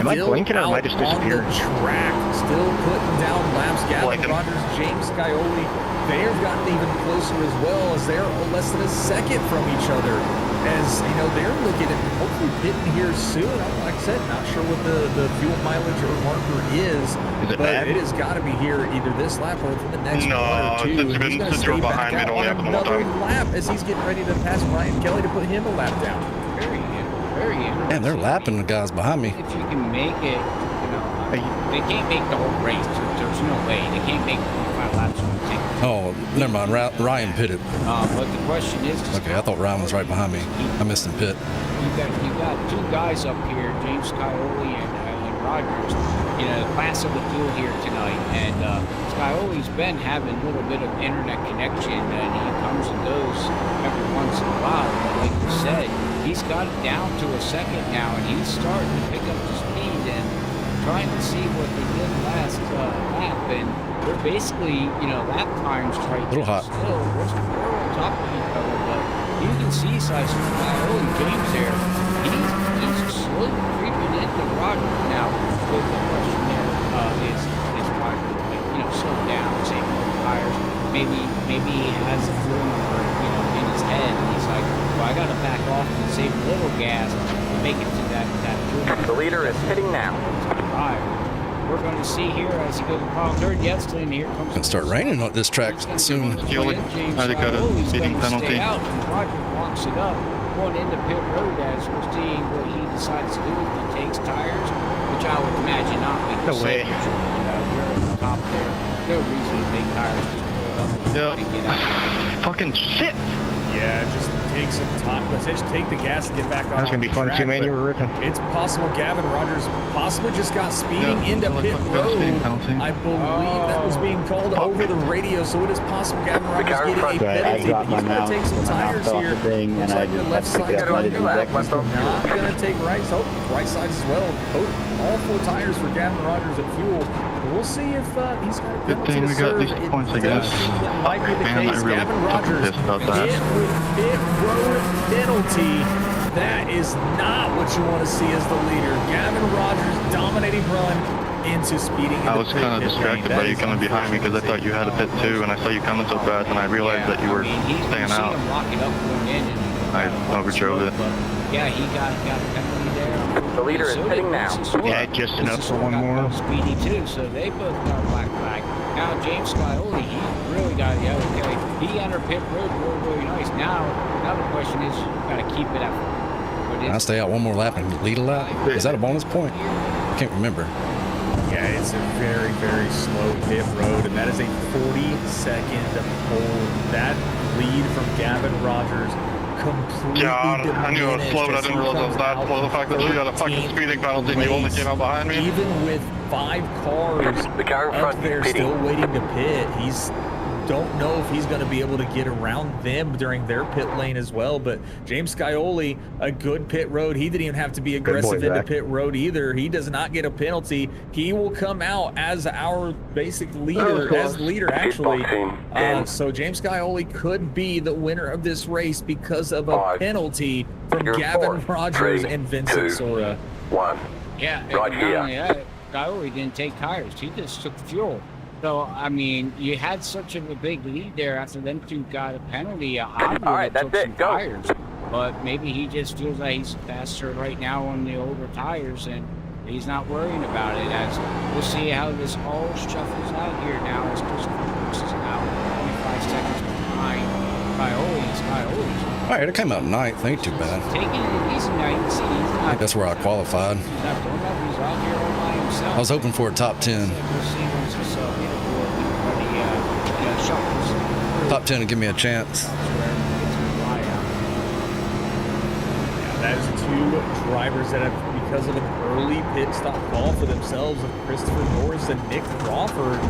Am I still blinking or am I out just on the disappearing? track, still putting down laps. Gavin Blinking. Rogers, James Scioli, they have gotten even closer as well, as they're less than a second from each other. As they're looking at hopefully pitting here soon. Like I said, not sure what the fuel mileage or marker is, Is it but bad? it has got to be here either this lap or within the next No, one or two. since And he's going to you're stay back behind me, it out only on happened one another time. lap as he's getting ready to pass Ryan Kelly to put him a lap down. Very interesting. Man, they're lapping the guys behind me. If you can make it, they can't make the whole race. There's no way. They can't make 25 laps on the tank. Oh, never mind. Ryan pitted. But the question is, Okay, I thought Ryan was right behind me. I missed him pit. you got 2 guys up here, James Scioli and Rogers. The class of the field here tonight. And Scioli's been having a little bit of internet connection, and he comes and goes every once in a while. But like you said, he's got it down to a second now, and he's starting to pick up the speed and trying to see what they did last lap. And they're basically, lap times right Little hot. still. We're on top of each other, but you can see Scioli James there. He's slowly creeping into Rogers now. With the question there, is driver, like, you know, slow down, save more tires. Maybe he has a fuel number, you know, in his head, and he's like, well, I gotta back off and save a little gas to make it to that fuel number. The leader is pitting now. Right. We're going to see here as he goes across third. Yes, and here comes. It's gonna start raining on this track soon. I think got a speeding penalty. Out, and Roger walks it up, going into pit road as we're seeing what he decides to do. If he takes tires, which I would imagine not. No way. We're at the top there. No reason to take tires. Just pull it up and get out. Fucking shit. Yeah, just take some time. Let's just take the gas and get back on. That's gonna be fun track, too, man. You were ripping. It's possible Gavin Rogers possibly just got speeding into pit got a road. speeding penalty. I believe that was being called over the radio, so it is possible Gavin Rogers getting a penalty. I dropped my He's going mouth. to take some My mouth tires fell off here. the thing, Looks and like I the left had to pick side it up. I didn't do that. not going to take right. So right sides as well. All 4 tires for Gavin Rogers at fuel. We'll see if he's got a Good penalty thing to we got serve. these It points, I does guess. seem that might be the Man, I case. really Gavin fucking Rogers pissed about that. hit with pit road penalty. That is not what you want to see as the leader. Gavin Rogers dominating run into speeding. I was kind of distracted by you coming behind me because I thought you had a pit too, and I saw you coming so fast, and I realized that you were staying out. I overdrove it. Yeah, he got a penalty there. The leader is pitting now. Yeah, just enough for one more. Speedy too, so they both got a black flag. Now James Scioli, he really got okay. He entered pit road really nice. Now the question is, you got to keep it up. Can I stay out one more lap and lead a lap? Is that a bonus point? I can't remember. Yeah, it's a very, very slow pit road, and that is a 40-second hold. That lead from Gavin Rogers completely God, I knew I was slow, but I diminished didn't realize I was that slow. The fact that you got a fucking speeding penalty and you only came out behind me. Even with 5 cars The car in front up there is pitting. still waiting to pit, don't know if he's going to be able to get around them during their pit lane as well. But James Scioli, a good pit road. He didn't even have to be aggressive into pit road either. He does not get a penalty. He will come out as our basic leader, actually. So James Scioli could be the winner of this race because of a penalty from Gavin Rogers and Vincent Sora. 1. Yeah, Right and not only that, Scioli didn't take tires. He just took fuel. So, I mean, you had such a big lead there after them 2 got a penalty. I would have took some tires. But maybe he just feels like he's faster right now on the older tires, and he's not worrying about it. As we'll see how this all shuffles out here now as Christopher Brooks is now 25 seconds behind Scioli. All right, it came out ninth. Ain't too bad. Taking it easy now. You can see he's I not. think that's where I qualified. He's not doing that. He's out here all by himself. I was hoping for a top 10. We'll see once this leaderboard shuffles. Top 10 to give me a chance. That is 2 drivers that have, because of an early pit stop call for themselves of Christopher Norris and Nick Crawford,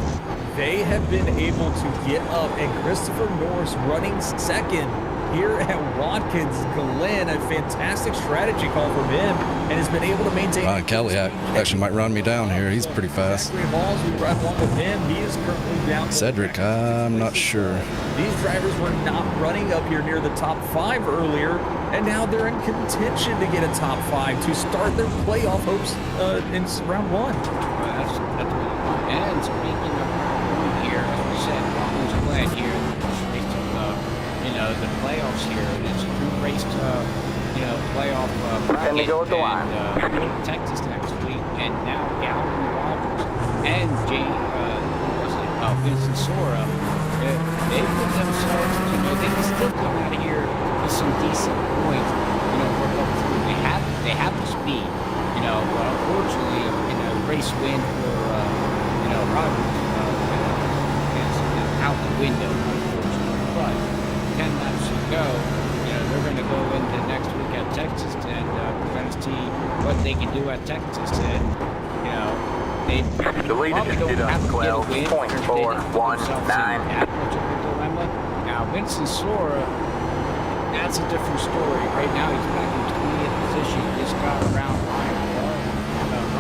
they have been able to get up, and Christopher Norris running second here at Watkins Glen. A fantastic strategy call from him, and has been able to maintain. Ryan Kelly actually might run me down here. He's pretty fast. Balls, we run along with him. He is currently down. Cedric, I'm not sure. These drivers were not running up here near the top 5 earlier, and now they're in contention to get a top 5 to start their playoff hopes in round 1. That's and speaking of round 1 here, as we said, Watkins Glen here, the playoffs here. It's a 2-race, playoff bracket. And they go with the line. Texas next week, and now Gavin Rogers and Vincent Sora. They put themselves, they can still come out of here with some decent points. They have the speed, but unfortunately, race win for Rogers is out the window, unfortunately. But 10 laps to go, they're going to go into next week at Texas, and we're going to see what they can do at Texas. And they The lead probably is don't have to get a win. 12.419. Now Vincent Sora, that's a different story. Right now he's back in 20th position. He just got around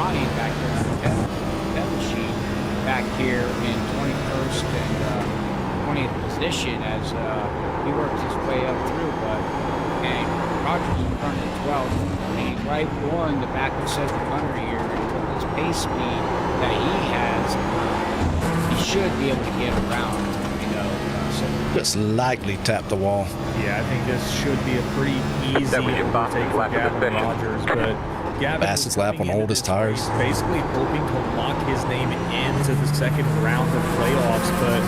Ronnie back there on the 10th sheet, back here in 21st and 20th position as he works his way up through. And Rogers is running 12th. And he's right on the back of Cedric Hunter here until this pace speed that he has, he should be able to get around, you know. So Just lightly tap the wall. Yeah, I think this should be a pretty easy That was your overtake for fastest lap of the Gavin session. Rogers, but Gavin Fastest was lap coming on into oldest this tires. race basically hoping to lock his name into the second round of playoffs, but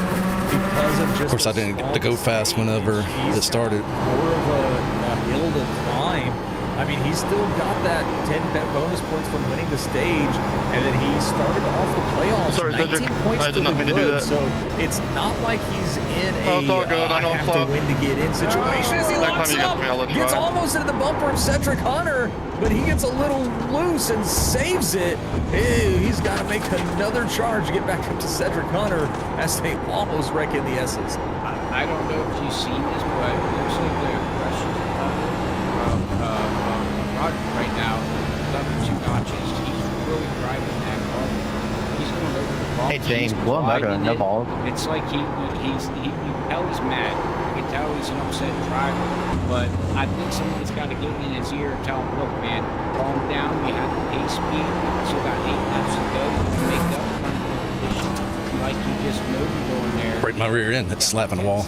because of just Of course, I didn't get to go fast whenever it started. More of a hill to climb. I mean, he's still got that 10 bonus points from winning the stage, and then he started off the playoffs. Sorry, 19 Cedric. points I to did not the mean to do good, that. so it's not like he's in Oh, a it's all good. I know have I'm to win to get in situation. As he Next locks time you up, get me, I'll let you gets try. almost into the bumper of Cedric Hunter, but he gets a little loose and saves it. Ew, he's got to make another charge to get back up to Cedric Hunter as they almost wreck in the S's. I don't know if you've seen this, but it looks like the aggression from Roger right now is up 2 notches. He's really driving that car. He's going over the bump. Hey, James, He's blow him back gliding on, no it. balls. It's like you can tell he's mad. You can tell he's an upset driver. But I think somebody's got to get in his ear and tell him, look, man, calm down. You have the pace speed. Still got 8 laps to go. You can make up for the position like you just moved going there. Break my rear end. It's slapping the wall.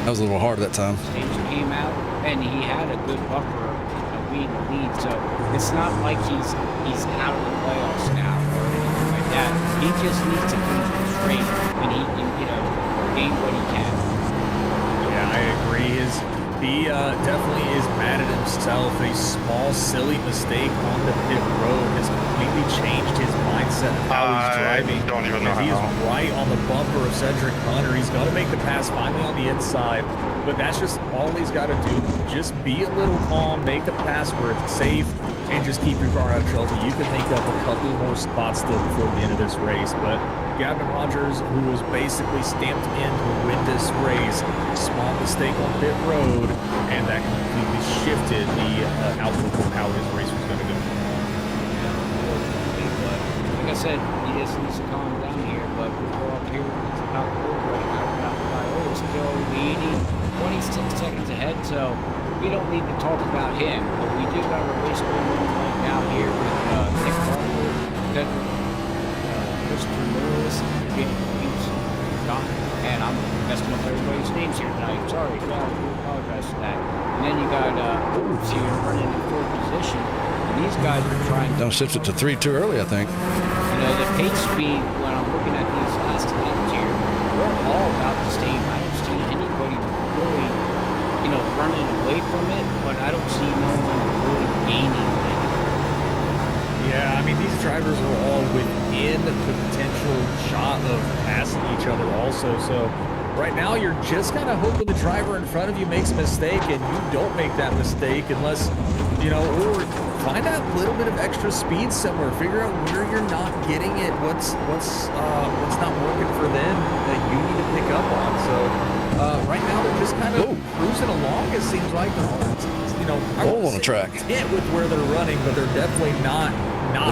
That was a little hard that time. Stage came out, and he had a good buffer of being the lead. So it's not like he's out of the playoffs now or anything like that. He just needs to finish the straight, and he can, you know, gain what he can. Yeah, I agree. He definitely is mad at himself. A small, silly mistake on the pit road has completely changed his mindset of how he's driving. Don't even know He is how. right on the bumper of Cedric Hunter. He's got to make the pass finally on the inside, but that's just all he's got to do. Just be a little calm, make the pass where it's safe, and just keep your car out of trouble. You can make up a couple more spots still before the end of this race, but Gavin Rogers, who was basically stamped in to win this race, small mistake on pit road, and that completely shifted the outlook of how his race was going to go. But like I said, he just needs to calm down here. But we go up here, it's about 4 right now. We're still leading 26 seconds ahead, so we don't need to talk about him. But we do got a race going on right now here with Nick Barker, Christopher Lewis, James John, and I'm messing up everybody's names here tonight. Sorry, yeah, I do apologize for that. And then you got Forbes here running in 4th position, and these guys are trying to Don't shift it to 3 too early, I think. you know, the pace speed, when I'm looking at these last times here, we're all about the same. I don't see anybody really, you know, running away from it, but I don't see no one really gaining it. Yeah, I mean, these drivers are all within the potential shot of passing each other also. So right now, you're just kind of hoping the driver in front of you makes a mistake and you don't make that mistake unless, you know, or find out a little bit of extra speed somewhere. Figure out where you're not getting it, what's not working for them that you need to pick up on. So right now, they're just kind of cruising along, it seems like. You know, I Roll wouldn't on the say track. hit with where they're running, but they're definitely not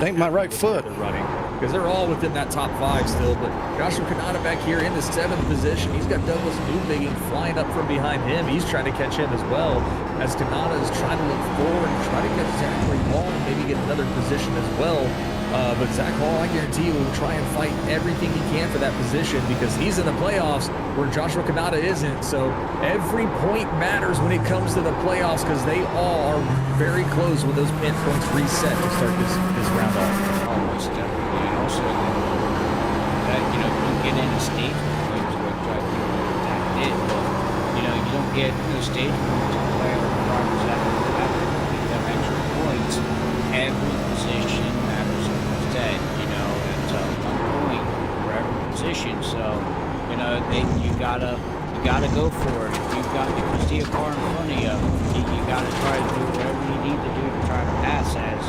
It ain't my right foot. they're running because they're all within that top 5 still. But Joshua Kanata back here in the 7th position. He's got Douglas Newbigging flying up from behind him. He's trying to catch him as well as Kanata is trying to look forward and try to catch Zachary Hall and maybe get another position as well. But Zach Hall, I guarantee you, will try and fight everything he can for that position because he's in the playoffs where Joshua Kanata isn't. So every point matters when it comes to the playoffs because they all are very close when those pin points reset to start this round off. Almost definitely. And also, that, you know, you don't get any stage points, which I think that did, but, you know, you don't get those stage points to play with the drivers that get them extra points. Every position matters, like you said, you know, it's 1 point for every position. So, you know, you gotta go for it. If you see a car in front of you, you gotta try to do whatever you need to do to try to pass as.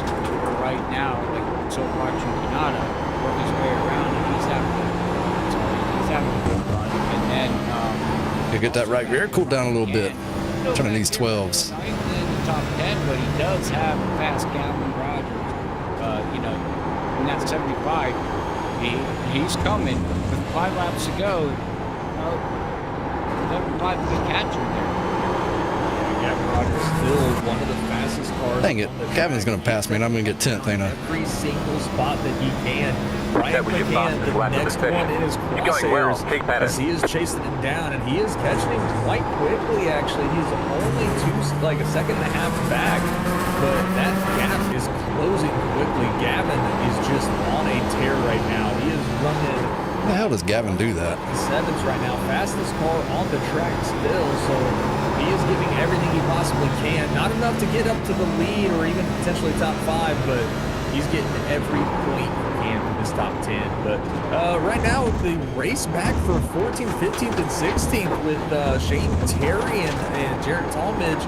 Right now, like so watching Kanata work his way around, and he's having a good run. And then You get that right rear cooled down a little bit. Turning these 12s. Ninth in the top 10, but he does have a fast Gavin Rogers. You know, in that 75, he's coming with 5 laps to go. 75 could catch him there. Gavin Rogers still one of the fastest cars. Dang it. on the Gavin's track. going to pass me, and I'm going to get 10th, ain't I? Every single spot that he can. Brian That was your McCann, fastest the lap of the next session. one in his You're going well. crosshairs, Keep at it. as he is chasing him down, and he is catching him quite quickly. Actually, he's only like a second and a half back, but that gap is closing quickly. Gavin is just on a tear right now. He is running How the hell does Gavin do that? sevens right now, fastest car on the track still, so he is giving everything he possibly can. Not enough to get up to the lead or even potentially top 5, but he's getting every point he can from his top 10. But right now, the race back for 14th, 15th, and 16th with Shane Terry and Jarrett Talmadge.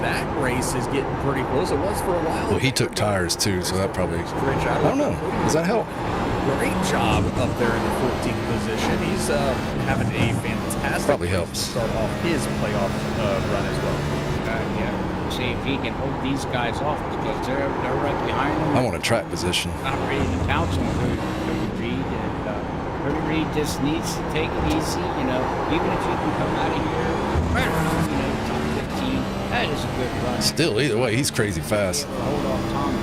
That race is getting pretty close. It was for a while. Well, he took tires, too, so that probably... Great job. I don't know. Does that help? Great job up there in the 14th position. He's having a fantastic Probably helps. start off his playoff run as well. Yeah. See if he can hold these guys off because they're right behind him. I want a track position. Not ready to pounce on Cody Reed, and Cody Reed just needs to take it easy. You know, even if you can come out of here right around, top 15, that is a good run. Still, either way, he's crazy fast. Hold off Tom.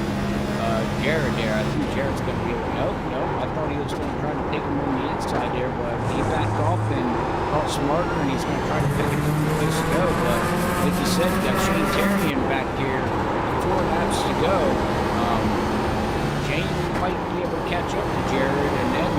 Jared there. I think Jared's going to be able to. No. I thought he was going to try to take him on the inside there, but he backed off and got smarter, and he's going to try to pick it up place to go. But like you said, you got Shane Terrian back here. 4 laps to go. Shane might be able to catch up to Jared and then,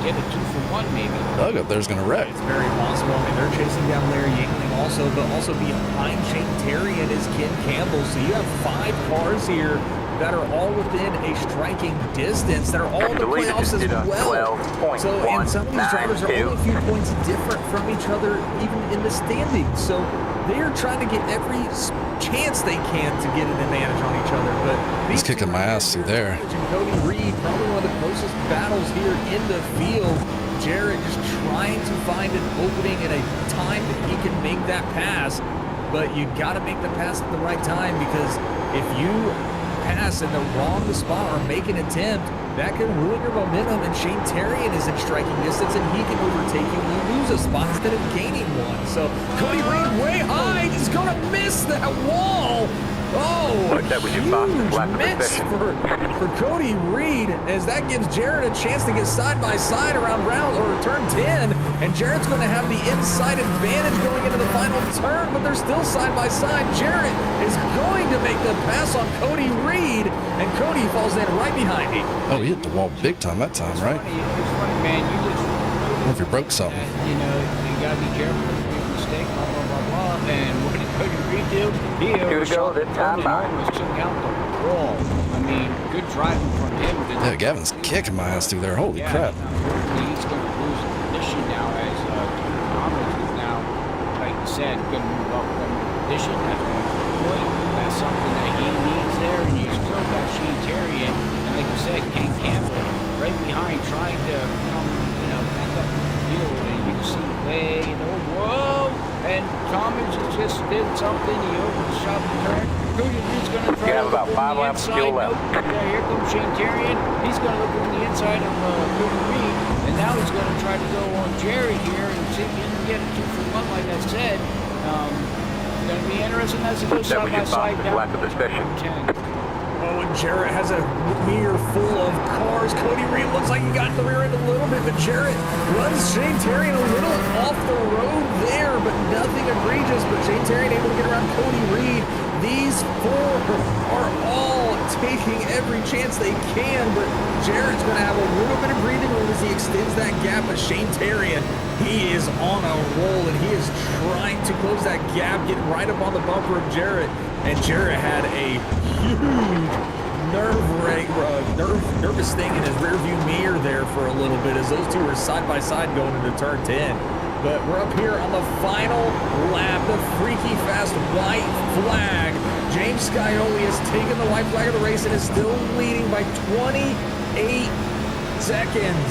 get a 2-for-1 maybe. Doug up there's going to wreck. It's very possible. I mean, they're chasing down Larry Yingling also, but also behind Shane Terry and his Ken Campbell. So you have 5 cars here that are all within a striking distance, that are all in the playoffs as well. So, and some of these drivers are only a few points different from each other, even in the standings. So they are trying to get every chance they can to get an advantage on each other. But He's kicking my ass through there. And Cody Reed, probably one of the closest battles here in the field. Jared just trying to find an opening and a time that he can make that pass. But you got to make the pass at the right time, because if you pass in the wrong spot or make an attempt, that can ruin your momentum. And Shane Terrian is in striking distance, and he can overtake you and you lose a spot instead of gaining one. So Cody Reed way high is going to miss that wall. Oh, That was your fastest lap of the miss session. for Cody Reed, as that gives Jared a chance to get side by side around turn 10, and Jared's going to have the inside advantage going into the final turn, but they're still side by side. Jared is going to make the pass on Cody Reed, and Cody falls in right behind him. Oh, he hit the wall big time that time, right? It's funny, man. You just What if he broke something? you got to be careful with your mistake, blah, blah, blah, blah. And what did Cody Reed do? He overshot the turn and almost took out the wall. I mean, good driving from him. Yeah, Gavin's kicking my ass through there. Holy crap. He's going to lose position now as Thomas is now, like you said, going to move up from position. That's going to point. That's something that he needs there. And you still got Shane Terrian. And like you said, Ken Campbell right behind trying to come, back up the field. And you can see way, whoa. And Thomas just did something. He overshot the turn. Cody Reed's going to try You have to about look 5 on the laps inside. still left. Here comes Shane Terrian. He's going to look on the inside of Cody Reed. And now he's going to try to go on Jerry here and see if he can get a 2-for-1, like I said. It's going to be interesting as it goes That was side by your side fastest down lap of the session. 10. Oh, and Jarrett has a mirror full of cars. Cody Reed looks like he got in the rear end a little bit, but Jarrett runs Shane Terrian a little off the road there, but nothing egregious. But Shane Terrian able to get around Cody Reed. These 4 are all taking every chance they can, but Jarrett's going to have a little bit of breathing room as he extends that gap. But Shane Terrian, he is on a roll, and he is trying to close that gap, getting right up on the bumper of Jarrett. And Jarrett had a huge nervous thing in his rearview mirror there for a little bit, as those two were side by side going into turn 10. But we're up here on the final lap, the freaky fast white flag. James Scioli has taken the white flag of the race and is still leading by 28 seconds.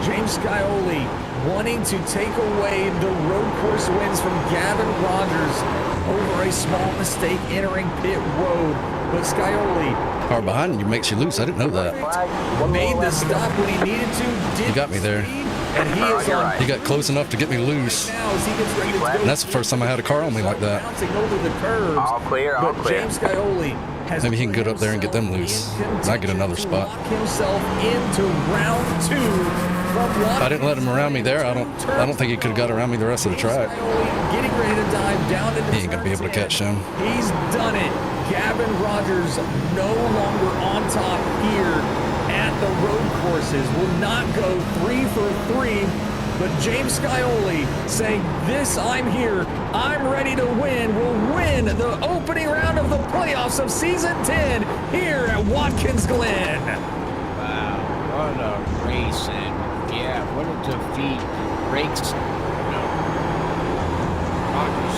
James Scioli wanting to take away the road course wins from Gavin Rogers. over a small mistake entering pit road. But Scioli Car behind you makes you loose. I didn't know that. made the stop when he needed to. Did You got me there. speed, and he is on He got close enough to get me loose. now as he gets ready to go. And that's the first time I had a car on me like that. Bouncing over the curves. All clear, all But clear. James Scioli has Maybe he can put get up there and get them loose. himself in And I get another contention to spot. lock himself into round 2 from If I didn't let him around me there, I don't think he could have got around me the rest of the track. Scioli getting ready to dive down into He ain't gonna be able to catch him. He's done it. Gavin Rogers no longer on top here at the road courses. Will not go 3 for 3. But James Scioli saying, this, I'm here, I'm ready to win, will win the opening round of the playoffs of season 10 here at Watkins Glen. Wow, what a race, and yeah, what a defeat. Breaks, Rogers,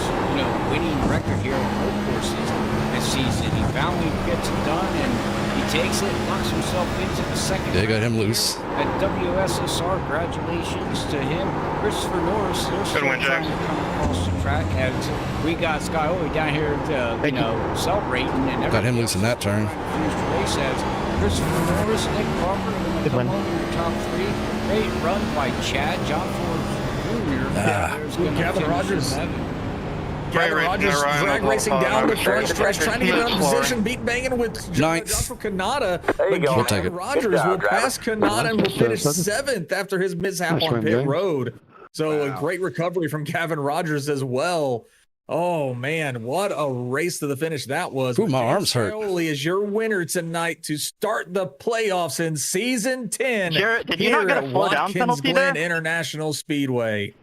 winning record here on road courses this season. He finally gets it done, and he takes it, knocks himself into the second They got round him loose. at WSSR. Congratulations to him. Christopher Norris, they're still win, trying Jack. to come across the track as we got Scioli down here to, celebrating, and Got him loose in that turn. finish the race as Christopher Norris, Nick Crawford, and Good come one. home in the top 3. Great run by Chad. John Ford Jr. There's gonna Gavin finish Rogers. 11th. Gavin Right, Rogers right, drag right, racing right, down the right, front right, stretch, trying to get right, in right, position, beat banging with Ninth. Joshua Kanata. There you But go. We'll take Gavin it. Rogers Good job, will driver. pass Kanata and will finish 7th after his mishap Nice on run, pit James. road. So a Wow. great recovery from Gavin Rogers as well. Oh man, what a race to the finish that was. Ooh, But my James arms hurt. Scioli is your winner tonight to start the playoffs in season 10 Jarrett, did you here not get a at slow down Watkins penalty Glen there? International Speedway.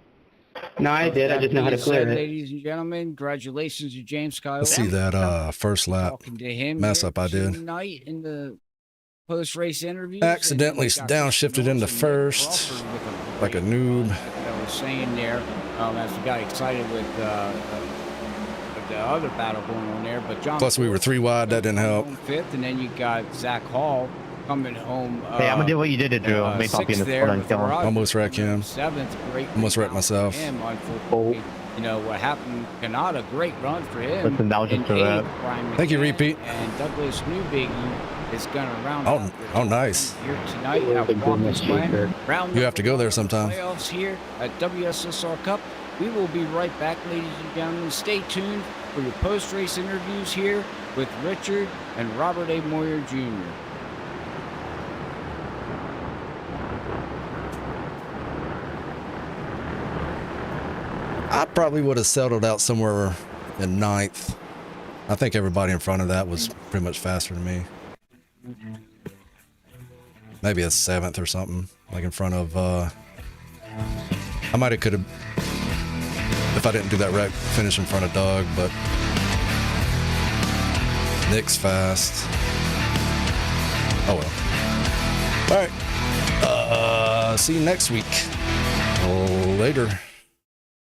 No, I did. I just know how to That being clear said, it. ladies and gentlemen, congratulations to James Scioli. Let's see that first lap. Talking to him mess here up I did. tonight in the post-race interviews. Accidentally And we got downshifted Chris into Norris and Nick first, Crawford with like a great noob. run. I was saying there, as we got excited with the other battle going on there, but John. Plus we were 3 wide. That didn't help. home 5th, and then you got Zach Hall coming home. Hey, I'm gonna do what you did to Drew. Make I'll be in 6th the there front and with kill him. Rogers. Almost wrecked him. 7th, great. Almost wrecked run myself. for him, unfortunately. What happened? Kanata, great run for him. Listen, that was just In for that. 8th, Brian Thank you, McCann, Repeat. And Douglas Newbiggie is going to round Oh, out this oh, nice. here tonight Oh, at big Watkins goodness, Glen. Jacob. Round You have to go there sometime. Playoffs here at WSSR Cup. We will be right back, ladies and gentlemen. Stay tuned for your post-race interviews here with Richard and Robert A. Moyer Jr. I probably would have settled out somewhere in 9th. I think everybody in front of that was pretty much faster than me. Maybe a 7th or something, like in front of. I might have could have, if I didn't do that wreck, finish in front of Doug, but Nick's fast. Oh well. All right. See you next week. Later.